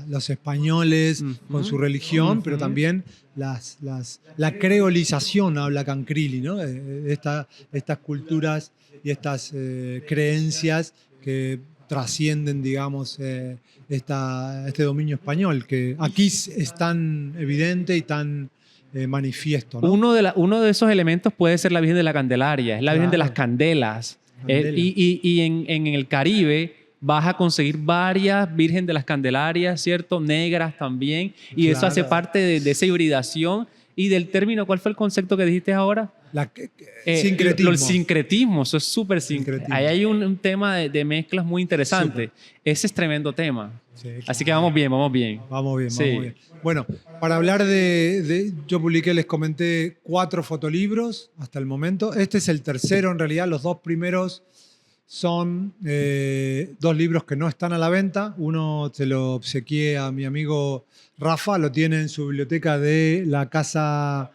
los españoles con su religión, pero también la creolización, habla Cancrilli, ¿no? Estas culturas y estas creencias que trascienden, digamos, este dominio español, que aquí es tan evidente y tan manifiesto, ¿no? Uno de esos elementos puede ser la Virgen de la Candelaria, es la Virgen de las Candelas. Y en el Caribe vas a conseguir varias Virgen de las Candelarias, ¿cierto? Negras también. Y eso hace parte de esa hibridación. Y del término, ¿cuál fue el concepto que dijiste ahora? Sincretismo. El sincretismo, eso es súper sincretismo. Ahí hay un tema de mezclas muy interesante. Ese es tremendo tema. Sí, claro. Así que vamos bien. Vamos bien. Bueno, para hablar yo publiqué, les comenté 4 fotolibros hasta el momento. Este es el tercero, en realidad. Los 2 primeros son 2 libros que no están a la venta. Uno se lo obsequié a mi amigo Rafa, lo tiene en su biblioteca de la Casa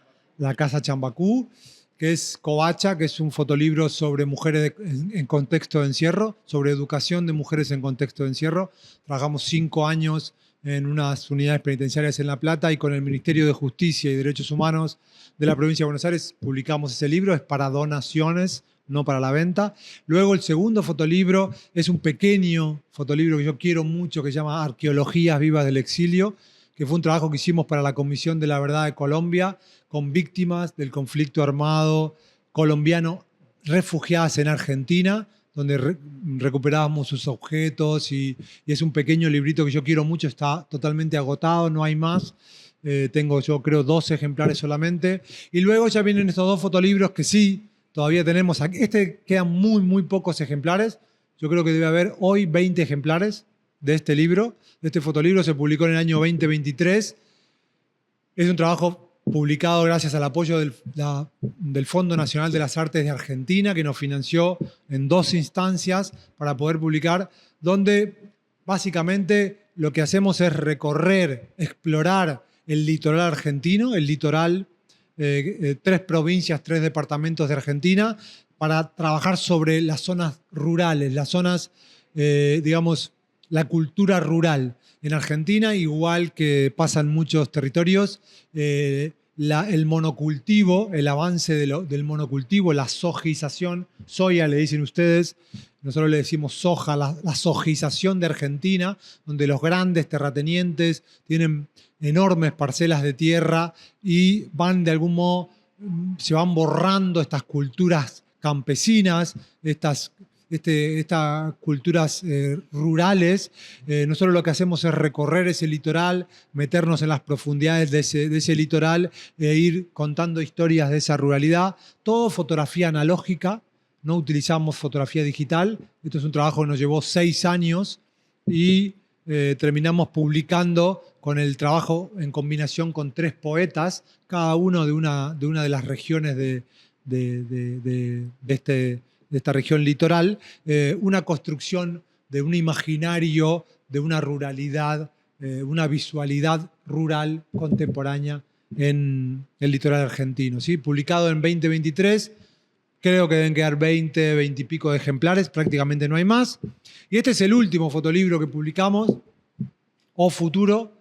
Chambacú, que es Covacha, que es un fotolibro sobre mujeres en contexto de encierro, sobre educación de mujeres en contexto de encierro. Trabajamos 5 años en unas unidades penitenciarias en La Plata y con el Ministerio de Justicia y Derechos Humanos de la provincia de Buenos Aires publicamos ese libro. Es para donaciones, no para la venta. Luego el segundo fotolibro es un pequeño fotolibro que yo quiero mucho, que se llama Arqueologías Vivas del Exilio, que fue un trabajo que hicimos para la Comisión de la Verdad de Colombia, con víctimas del conflicto armado colombiano refugiadas en Argentina, donde recuperábamos sus objetos y es un pequeño librito que yo quiero mucho, está totalmente agotado, no hay más. Tengo yo creo 2 ejemplares solamente. Y luego ya vienen estos 2 fotolibros que sí, todavía tenemos. Quedan muy pocos ejemplares. Yo creo que debe haber hoy 20 ejemplares de este libro. Este fotolibro se publicó en el año 2023. Es un trabajo publicado gracias al apoyo del Fondo Nacional de las Artes de Argentina, que nos financió en 2 instancias para poder publicar, donde básicamente lo que hacemos es recorrer, explorar el litoral argentino, el litoral, 3 provincias, 3 departamentos de Argentina, para trabajar sobre las zonas rurales, las zonas, digamos, la cultura rural. En Argentina, igual que pasa en muchos territorios, el monocultivo, el avance del monocultivo, la sojización, soya le dicen ustedes, nosotros le decimos soja, la sojización de Argentina, donde los grandes terratenientes tienen enormes parcelas de tierra y van de algún modo, se van borrando estas culturas campesinas, estas culturas rurales. Nosotros lo que hacemos es recorrer ese litoral, meternos en las profundidades de ese litoral e ir contando historias de esa ruralidad. Todo fotografía analógica, no utilizamos fotografía digital. Esto es un trabajo que nos llevó 6 años y terminamos publicando con el trabajo en combinación con 3 poetas, cada uno de una de las regiones de esta región litoral, una construcción de un imaginario, de una ruralidad, una visualidad rural contemporánea en el litoral argentino, ¿sí? Publicado en 2023, creo que deben quedar 20 y pico de ejemplares, prácticamente no hay más. Y este es el último fotolibro que publicamos, O Futuro,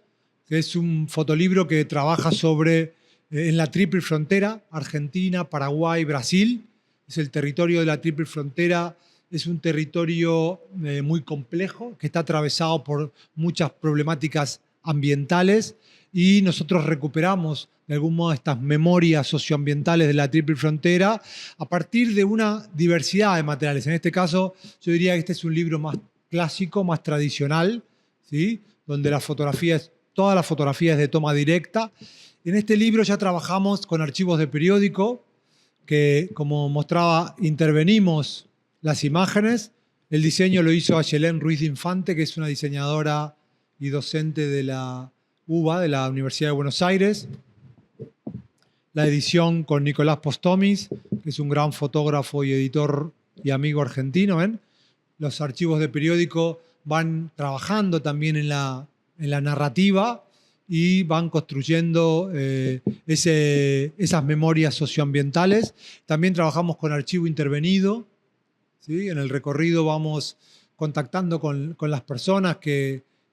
que es un fotolibro que trabaja sobre en la triple frontera, Argentina, Paraguay, Brasil. Es el territorio de la triple frontera, es un territorio muy complejo, que está atravesado por muchas problemáticas ambientales y nosotros recuperamos de algún modo estas memorias socioambientales de la triple frontera a partir de una diversidad de materiales. En este caso, yo diría que este es un libro más clásico, más tradicional, ¿sí? Donde la fotografía toda la fotografía es de toma directa. En este libro ya trabajamos con archivos de periódico, que como mostraba, intervenimos las imágenes. El diseño lo hizo Ayelén Ruiz de Infante, que es una diseñadora y docente de la UBA, de la Universidad de Buenos Aires. La edición con Nicolás Postomis, que es un gran fotógrafo y editor y amigo argentino. ¿Ven? Los archivos de periódico van trabajando también en la narrativa y van construyendo esas memorias socioambientales. También trabajamos con archivo intervenido, ¿sí? En el recorrido vamos contactando con las personas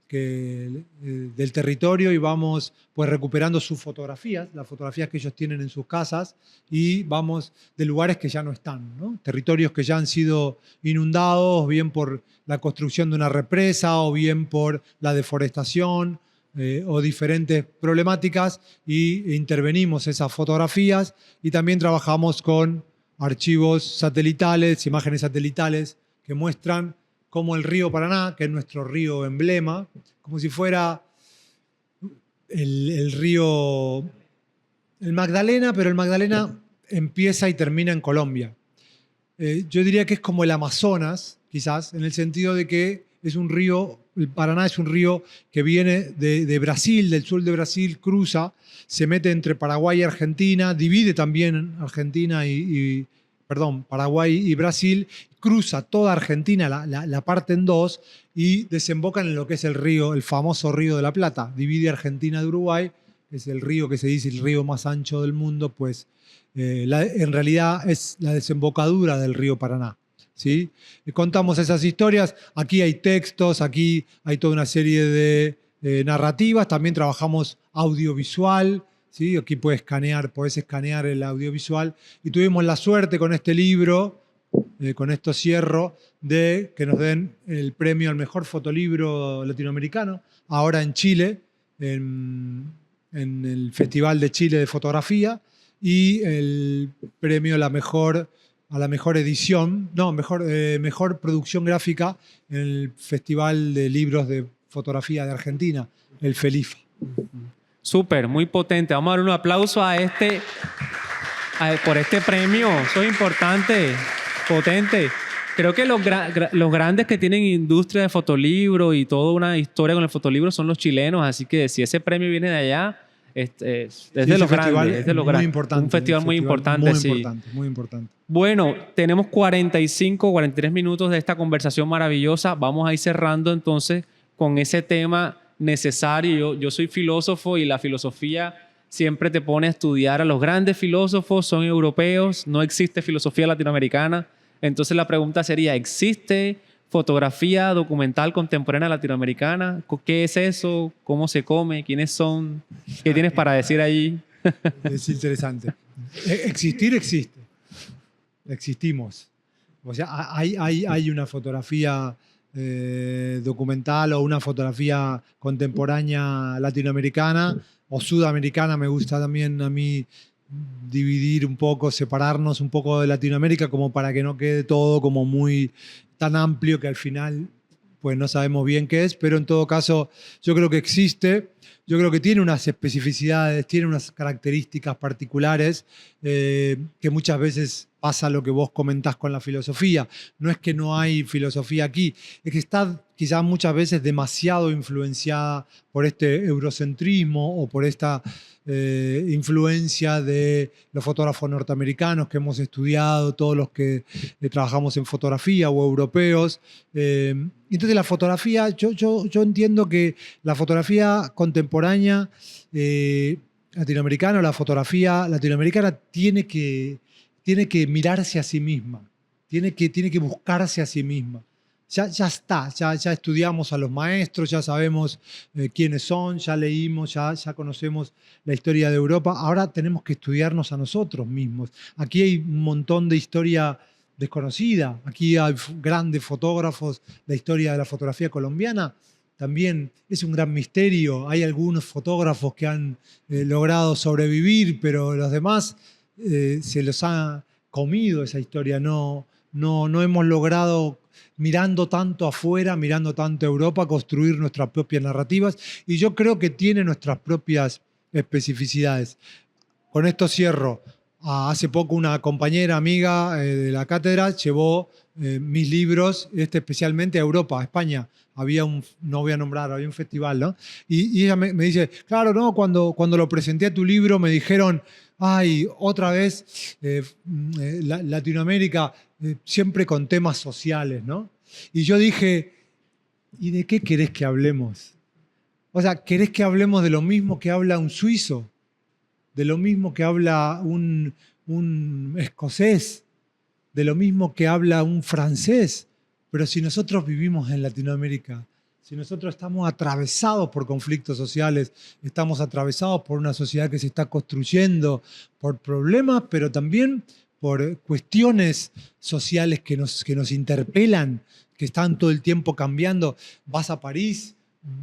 del territorio y vamos pues recuperando sus fotografías, las fotografías que ellos tienen en sus casas, y vamos de lugares que ya no están, ¿no? Territorios que ya han sido inundados, bien por la construcción de una represa o bien por la deforestación o diferentes problemáticas, y intervenimos esas fotografías y también trabajamos con archivos satelitales, imágenes satelitales que muestran cómo el río Paraná, que es nuestro río emblema, como si fuera el río, el Magdalena, pero el Magdalena empieza y termina en Colombia. Yo diría que es como el Amazonas, quizás, en el sentido de que es un río, el Paraná es un río que viene de Brasil, del sur de Brasil, cruza, se mete entre Paraguay y Argentina, divide también Argentina Paraguay y Brasil, cruza toda Argentina, la parte en dos, y desembocan en lo que es el río, el famoso Río de la Plata. Divide Argentina de Uruguay, es el río que se dice el río más ancho del mundo, pues en realidad es la desembocadura del río Paraná, ¿sí? Contamos esas historias, aquí hay textos, aquí hay toda una serie de narrativas, también trabajamos audiovisual, ¿sí? Aquí podés escanear el audiovisual, y tuvimos la suerte con este libro, con esto cierro, de que nos den el premio al mejor fotolibro latinoamericano, ahora en Chile, en el Festival de Chile de Fotografía, y el premio a la mejor edición, mejor producción gráfica en el Festival de Libros de Fotografía de Argentina, el FELIFA. Súper, muy potente. Vamos a dar un aplauso por este premio. Eso es importante, potente. Creo que los grandes que tienen industria de fotolibro y toda una historia con el fotolibro son los chilenos, así que si ese premio viene de allá, es de los grandes. Es de los muy grandes. importante. Un festival muy importante, sí. Muy importante. Bueno, tenemos 43 minutos de esta conversación maravillosa. Vamos a ir cerrando entonces con ese tema necesario. Yo soy filósofo y la filosofía siempre te pone a estudiar a los grandes filósofos, son europeos, no existe filosofía latinoamericana. Entonces la pregunta sería, ¿existe fotografía documental contemporánea latinoamericana? ¿Qué es eso? ¿Cómo se come? ¿Quiénes son? ¿Qué tienes para decir allí? Es interesante. Existir existe. Existimos. O sea, hay una fotografía documental o una fotografía contemporánea latinoamericana o sudamericana. Me gusta también a mí dividir un poco, separarnos un poco de Latinoamérica, como para que no quede todo como muy tan amplio que al final pues no sabemos bien qué es, pero en todo caso yo creo que existe, yo creo que tiene unas especificidades, tiene unas características particulares que muchas veces pasa lo que vos comentás con la filosofía. No es que no hay filosofía aquí, es que está quizás muchas veces demasiado influenciada por este eurocentrismo o por esta influencia de los fotógrafos norteamericanos que hemos estudiado, todos los que trabajamos en fotografía o europeos. Entonces la fotografía, yo entiendo que la fotografía contemporánea latinoamericana, la fotografía latinoamericana tiene que mirarse a sí misma, tiene que buscarse a sí misma. Ya está, ya estudiamos a los maestros, ya sabemos quiénes son, ya leímos, ya conocemos la historia de Europa. Ahora tenemos que estudiarnos a nosotros mismos. Aquí hay un montón de historia desconocida. Aquí hay grandes fotógrafos. La historia de la fotografía colombiana también es un gran misterio. Hay algunos fotógrafos que han logrado sobrevivir, pero los demás se los ha comido esa historia. No hemos logrado, mirando tanto afuera, mirando tanto a Europa, construir nuestras propias narrativas, y yo creo que tiene nuestras propias especificidades. Con esto cierro. Hace poco una compañera, amiga de la cátedra, llevó mis libros, especialmente a Europa, a España. No voy a nombrar, había un festival, ¿no? Y ella me dice, claro, ¿no? Cuando lo presenté a tu libro me dijeron, ay, otra vez Latinoamérica, siempre con temas sociales, ¿no? Y yo dije, ¿y de qué querés que hablemos? O sea, ¿querés que hablemos de lo mismo que habla un suizo? ¿De lo mismo que habla un escocés? ¿De lo mismo que habla un francés? Pero si nosotros vivimos en Latinoamérica, si nosotros estamos atravesados por conflictos sociales, estamos atravesados por una sociedad que se está construyendo, por problemas, pero también por cuestiones sociales que nos interpelan, que están todo el tiempo cambiando. Vas a París,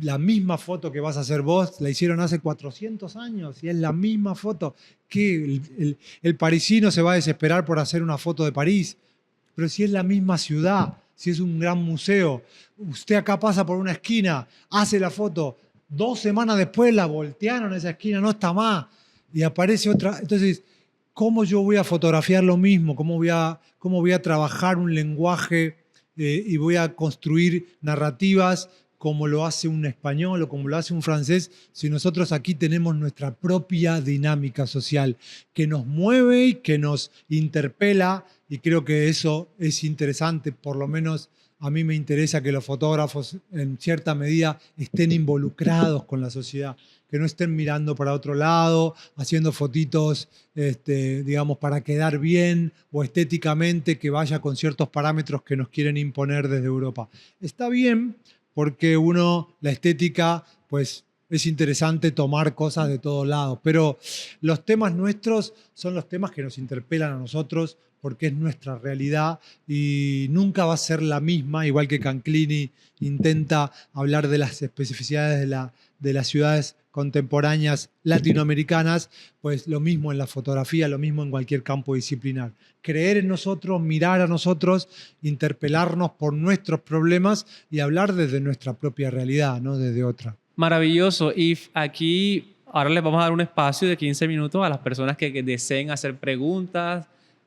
la misma foto que vas a hacer vos, la hicieron hace 400 años y es la misma foto. ¿Qué? El parisino se va a desesperar por hacer una foto de París, pero si es la misma ciudad, si es un gran museo, usted acá pasa por una esquina, hace la foto, 2 semanas después la voltearon esa esquina, no está más, y aparece otra. Entonces, ¿cómo yo voy a fotografiar lo mismo? ¿Cómo voy a trabajar un lenguaje y voy a construir narrativas como lo hace un español o como lo hace un francés, si nosotros aquí tenemos nuestra propia dinámica social que nos mueve y que nos interpela? Y creo que eso es interesante, por lo menos a mí me interesa que los fotógrafos en cierta medida estén involucrados con la sociedad, que no estén mirando para otro lado, haciendo fotitos, digamos, para quedar bien o estéticamente que vaya con ciertos parámetros que nos quieren imponer desde Europa. Está bien, porque la estética, pues es interesante tomar cosas de todos lados, pero los temas nuestros son los temas que nos interpelan a nosotros porque es nuestra realidad y nunca va a ser la misma, igual que Canclini intenta hablar de las especificidades de las ciudades contemporáneas latinoamericanas, pues lo mismo en la fotografía, lo mismo en cualquier campo disciplinar. Creer en nosotros, mirar a nosotros, interpelarnos por nuestros problemas y hablar desde nuestra propia realidad, no desde otra. Maravilloso. Y aquí ahora les vamos a dar un espacio de 15 minutos a las personas que deseen hacer preguntas,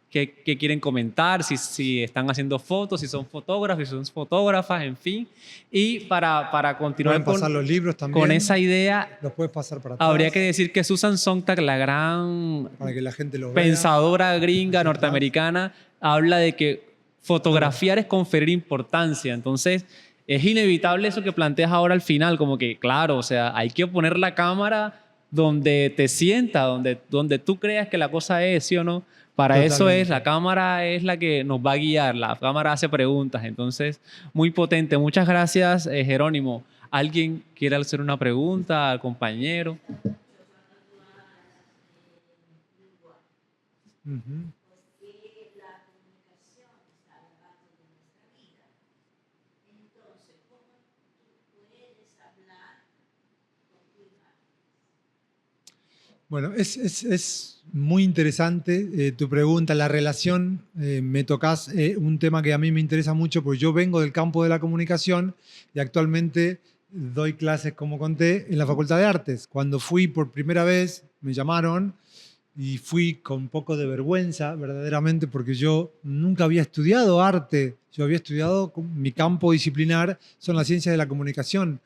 que quieren comentar, si están haciendo fotos, si son fotógrafos, si son fotógrafas, en fin. Y para continuar pasar los libros también, con esa idea, los puedes pasar para atrás. Habría que decir que Susan Sontag, la gran para que la gente lo pensadora gringa norteamericana, habla de que fotografiar es conferir importancia. Entonces, es inevitable eso que planteas ahora al final, como que, claro, o sea, hay que poner la cámara donde te sienta, donde tú creas que la cosa es, ¿sí o no? Para Totalmente. Eso es, la cámara es la que nos va a guiar, la cámara hace preguntas, entonces, muy potente. Muchas gracias, Jerónimo. ¿Alguien quiere hacer una pregunta al compañero? Uh-huh. Bueno, es muy interesante tu pregunta, la relación. Me tocas un tema que a mí me interesa mucho porque yo vengo del campo de la comunicación y actualmente doy clases, como conté, en la Facultad de Artes. Cuando fui por primera vez, me llamaron y fui con un poco de vergüenza, verdaderamente, porque yo nunca había estudiado arte. Yo había estudiado, mi campo disciplinar son las ciencias de la comunicación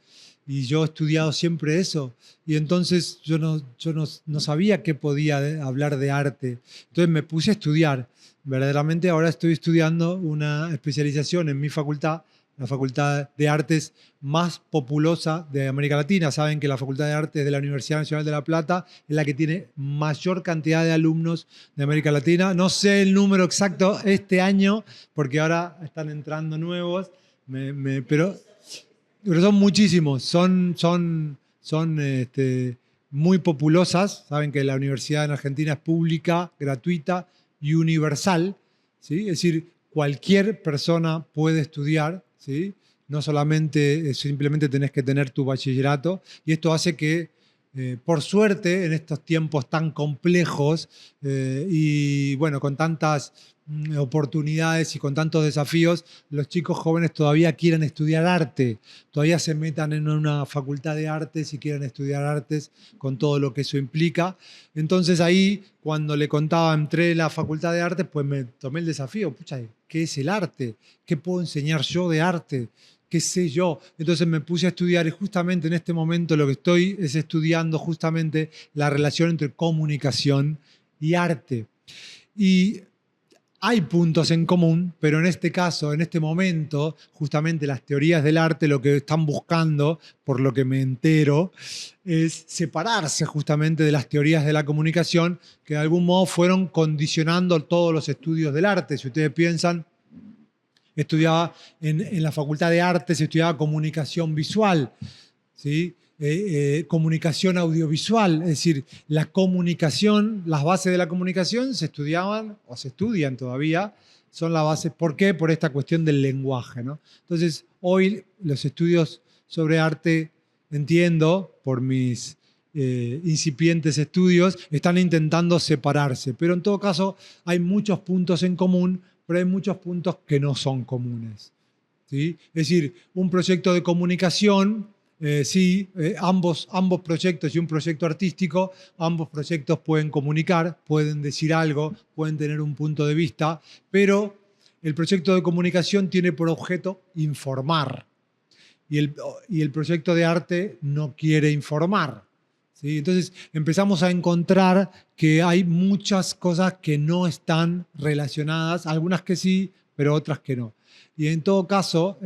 y yo he estudiado siempre eso. Y entonces yo no sabía que podía hablar de arte. Entonces me puse a estudiar. Verdaderamente ahora estoy estudiando una especialización en mi facultad, la Facultad de Artes más populosa de América Latina. Saben que la Facultad de Artes de la Universidad Nacional de La Plata es la que tiene mayor cantidad de alumnos de América Latina. No sé el número exacto este año, porque ahora están entrando nuevos, pero son muchísimos, son muy populosas. Saben que la universidad en Argentina es pública, gratuita y universal, ¿sí? Es decir, cualquier persona puede estudiar, ¿sí? No solamente, simplemente tenés que tener tu bachillerato, y esto hace que, por suerte, en estos tiempos tan complejos y bueno, con tantas oportunidades y con tantos desafíos, los chicos jóvenes todavía quieren estudiar arte, todavía se metan en una facultad de artes y quieren estudiar artes con todo lo que eso implica. Entonces ahí, cuando le contaba, entré en la facultad de artes, pues me tomé el desafío. Pucha, ¿qué es el arte? ¿Qué puedo enseñar yo de arte? ¿Qué sé yo? Entonces me puse a estudiar, y justamente en este momento lo que estoy es estudiando justamente la relación entre comunicación y arte. Y hay puntos en común, pero en este caso, en este momento, justamente las teorías del arte lo que están buscando, por lo que me entero, es separarse justamente de las teorías de la comunicación, que de algún modo fueron condicionando todos los estudios del arte. Si ustedes piensan, estudiaba en la Facultad de Artes, se estudiaba comunicación visual, ¿sí? Comunicación audiovisual, es decir, la comunicación, las bases de la comunicación se estudiaban o se estudian todavía, son las bases. ¿Por qué? Por esta cuestión del lenguaje, ¿no? Entonces, hoy los estudios sobre arte, entiendo, por mis incipientes estudios, están intentando separarse, pero en todo caso hay muchos puntos en común, pero hay muchos puntos que no son comunes, ¿sí? Es decir, un proyecto de comunicación, sí, ambos proyectos y un proyecto artístico, ambos proyectos pueden comunicar, pueden decir algo, pueden tener un punto de vista, pero el proyecto de comunicación tiene por objeto informar y el proyecto de arte no quiere informar, ¿sí? Entonces empezamos a encontrar que hay muchas cosas que no están relacionadas, algunas que sí, pero otras que no. Y en todo caso,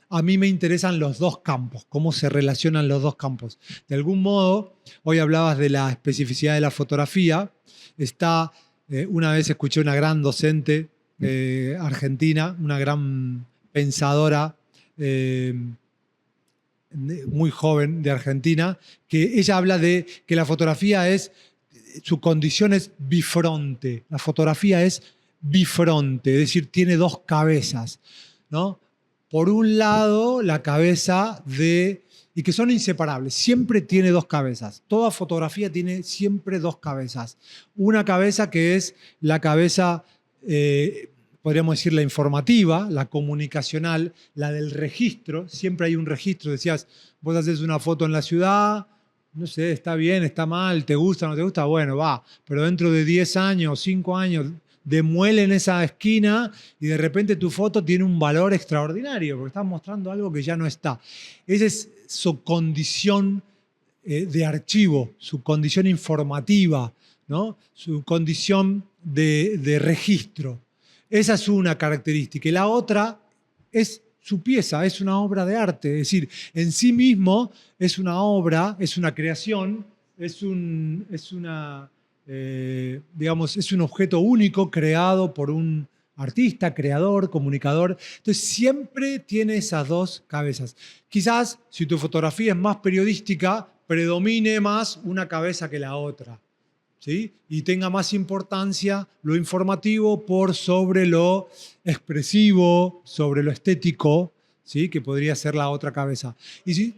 a mí me interesan los dos campos, cómo se relacionan los dos campos. De algún modo, hoy hablabas de la especificidad de la fotografía. Una vez escuché una gran docente argentina, una gran pensadora muy joven de Argentina, que ella habla de que la fotografía su condición es bifronte. La fotografía es bifronte, es decir, tiene dos cabezas, ¿no? Por un lado, la cabeza y que son inseparables, siempre tiene dos cabezas. Toda fotografía tiene siempre dos cabezas. Una cabeza que es la cabeza, podríamos decir, la informativa, la comunicacional, la del registro. Siempre hay un registro. Decías, vos haces una foto en la ciudad, no sé, está bien, está mal, te gusta, no te gusta, bueno, va. Pero dentro de 10 años, 5 años, demuelen esa esquina y de repente tu foto tiene un valor extraordinario porque estás mostrando algo que ya no está. Esa es su condición de archivo, su condición informativa, ¿no? Su condición de registro. Esa es una característica. Y la otra es su pieza, es una obra de arte. Es decir, en sí mismo es una obra, es una creación, es un objeto único creado por un artista, creador, comunicador. Entonces siempre tiene esas dos cabezas. Quizás si tu fotografía es más periodística, predomine más una cabeza que la otra, ¿sí? Y tenga más importancia lo informativo por sobre lo expresivo, sobre lo estético, ¿sí? Que podría ser la otra cabeza. Y sí,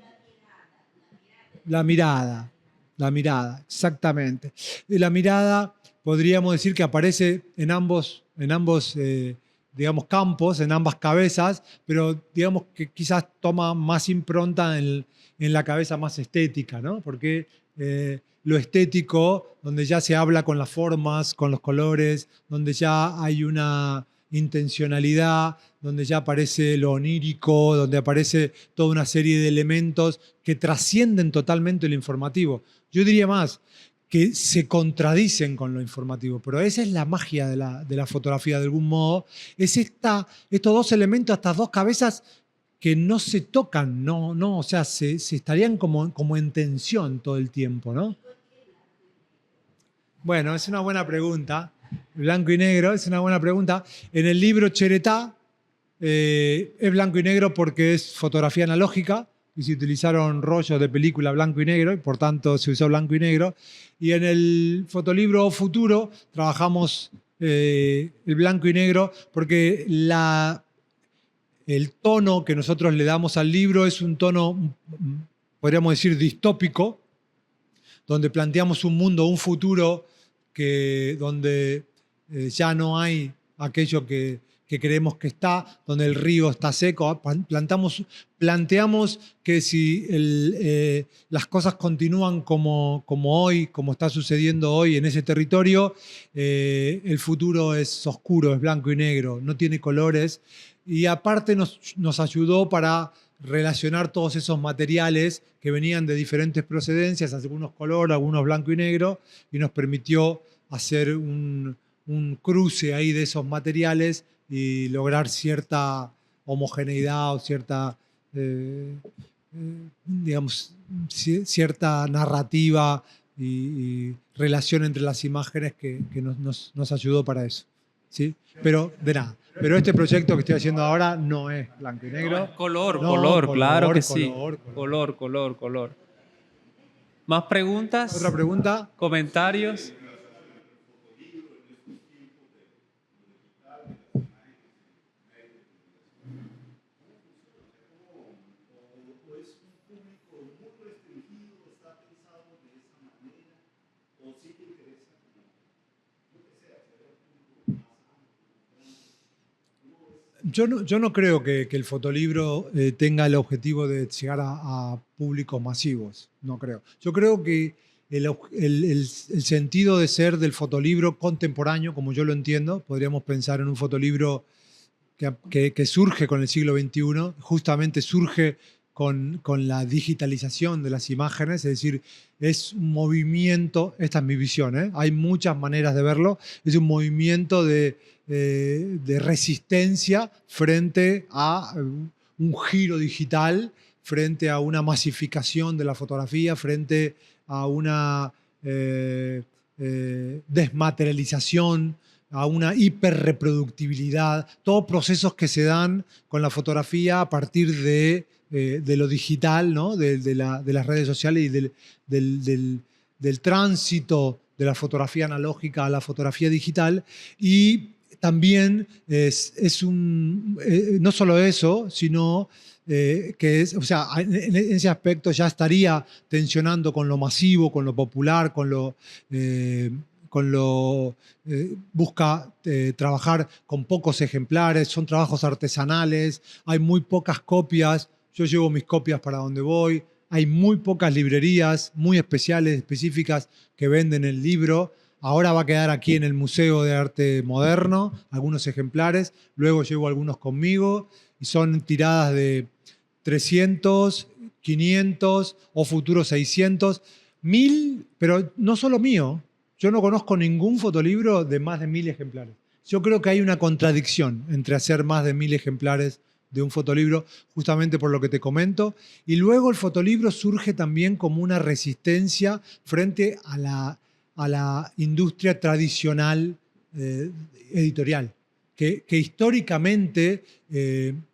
la mirada. La mirada, exactamente. Y la mirada, podríamos decir que aparece en ambos digamos, campos, en ambas cabezas, pero digamos que quizás toma más impronta en la cabeza más estética, ¿no? Porque lo estético, donde ya se habla con las formas, con los colores, donde ya hay una intencionalidad, donde ya aparece lo onírico, donde aparece toda una serie de elementos que trascienden totalmente lo informativo. Yo diría más, que se contradicen con lo informativo, pero esa es la magia de la fotografía de algún modo, es estos dos elementos, estas dos cabezas que no se tocan, o sea, se estarían como en tensión todo el tiempo, ¿no? Bueno, es una buena pregunta. Blanco y negro, es una buena pregunta. En el libro Cheretá es blanco y negro porque es fotografía analógica y se utilizaron rollos de película blanco y negro y por tanto se usó blanco y negro. Y en el fotolibro Futuro trabajamos el blanco y negro porque el tono que nosotros le damos al libro es un tono, podríamos decir, distópico, donde planteamos un mundo, un futuro donde ya no hay aquello que creemos que está, donde el río está seco. Planteamos que si las cosas continúan como hoy, como está sucediendo hoy en ese territorio, el futuro es oscuro, es blanco y negro, no tiene colores. Y aparte nos ayudó para relacionar todos esos materiales que venían de diferentes procedencias, algunos color, algunos blanco y negro, y nos permitió hacer un cruce ahí de esos materiales y lograr cierta homogeneidad o cierta, digamos, cierta narrativa y relación entre las imágenes que nos ayudó para eso. ¿Sí? Pero de nada. Pero este proyecto que estoy haciendo ahora no es blanco y negro. No, es color, No, color, claro que sí. Color. Color. ¿Más preguntas? ¿Otra pregunta? ¿Comentarios? Yo no creo que el fotolibro tenga el objetivo de llegar a públicos masivos, no creo. Yo creo que el sentido de ser del fotolibro contemporáneo, como yo lo entiendo, podríamos pensar en un fotolibro que surge con el siglo XXI, justamente surge con la digitalización de las imágenes, es decir, es un movimiento, esta es mi visión, hay muchas maneras de verlo, es un movimiento de resistencia frente a un giro digital, frente a una masificación de la fotografía, frente a una desmaterialización, a una hiperreproductibilidad, todos procesos que se dan con la fotografía a partir de lo digital, ¿no? de las redes sociales y del tránsito de la fotografía analógica a la fotografía digital. Y también no solo eso, sino que o sea, en ese aspecto ya estaría tensionando con lo masivo, con lo popular, busca trabajar con pocos ejemplares, son trabajos artesanales, hay muy pocas copias, yo llevo mis copias para donde voy, hay muy pocas librerías muy especiales, específicas, que venden el libro. Ahora va a quedar aquí en el Museo de Arte Moderno, algunos ejemplares, luego llevo algunos conmigo y son tiradas de 300, 500 o futuros 600, 1000, pero no solo mío. Yo no conozco ningún fotolibro de más de 1000 ejemplares. Yo creo que hay una contradicción entre hacer más de 1000 ejemplares de un fotolibro, justamente por lo que te comento. Y luego el fotolibro surge también como una resistencia frente a la industria tradicional editorial, que históricamente,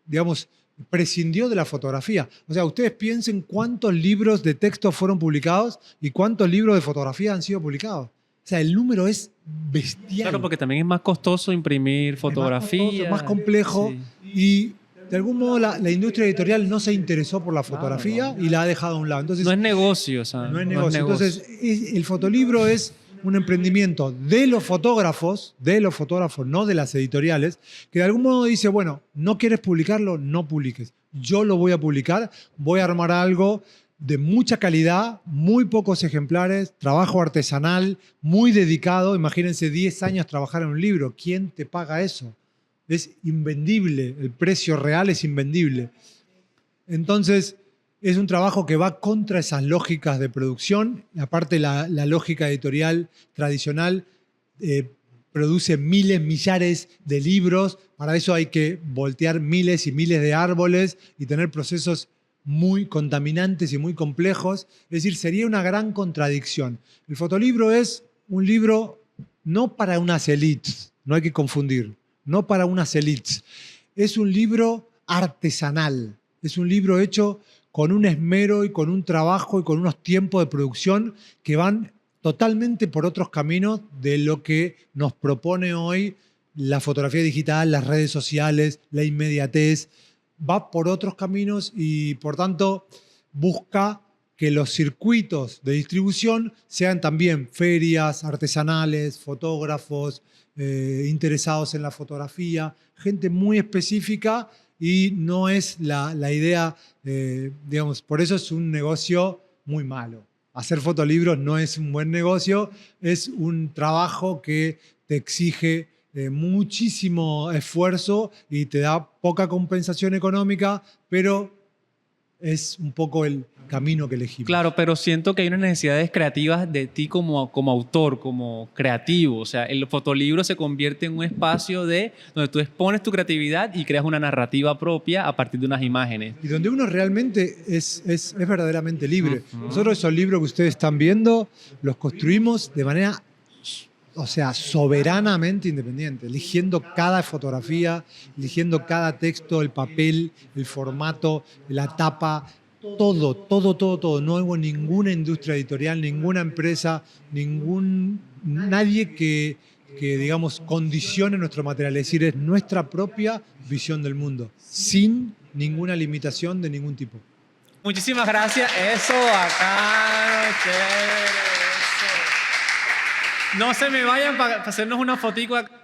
digamos, prescindió de la fotografía. O sea, ustedes piensen cuántos libros de texto fueron publicados y cuántos libros de fotografía han sido publicados. O sea, el número es bestial. Claro, porque también es más costoso imprimir fotografías. Es más complejo. Sí. Y de algún modo la industria editorial no se interesó por la fotografía y la ha dejado a un lado. Entonces, no es negocio. O sea, no es negocio. Entonces, el fotolibro es un emprendimiento de los fotógrafos, no de las editoriales, que de algún modo dice, bueno, no quieres publicarlo, no publiques. Yo lo voy a publicar, voy a armar algo de mucha calidad, muy pocos ejemplares, trabajo artesanal, muy dedicado. Imagínense 10 años trabajar en un libro. ¿Quién te paga eso? Es invendible, el precio real es invendible. Entonces, es un trabajo que va contra esas lógicas de producción. Aparte, la lógica editorial tradicional produce miles, millares de libros. Para eso hay que voltear miles y miles de árboles y tener procesos muy contaminantes y muy complejos. Es decir, sería una gran contradicción. El fotolibro es un libro no para unas élites, no hay que confundir, no para unas élites. Es un libro artesanal, es un libro hecho con un esmero y con un trabajo y con unos tiempos de producción que van totalmente por otros caminos de lo que nos propone hoy la fotografía digital, las redes sociales, la inmediatez. Va por otros caminos y, por tanto, busca que los circuitos de distribución sean también ferias artesanales, fotógrafos interesados en la fotografía, gente muy específica, y no es la idea, digamos, por eso es un negocio muy malo. Hacer fotolibros no es un buen negocio, es un trabajo que te exige muchísimo esfuerzo y te da poca compensación económica, pero es un poco el camino que elegimos. Claro, pero siento que hay unas necesidades creativas de ti como autor, como creativo. O sea, el fotolibro se convierte en un espacio donde tú expones tu creatividad y creas una narrativa propia a partir de unas imágenes. Y donde uno realmente es verdaderamente libre. Nosotros esos libros que ustedes están viendo los construimos de manera, o sea, soberanamente independiente, eligiendo cada fotografía, eligiendo cada texto, el papel, el formato, la tapa, todo. No hubo ninguna industria editorial, ninguna empresa, nadie que, digamos, condicione nuestro material. Es decir, es nuestra propia visión del mundo, sin ninguna limitación de ningún tipo. Muchísimas gracias. Eso, acá, chévere, eso. No se me vayan para hacernos una fotico acá.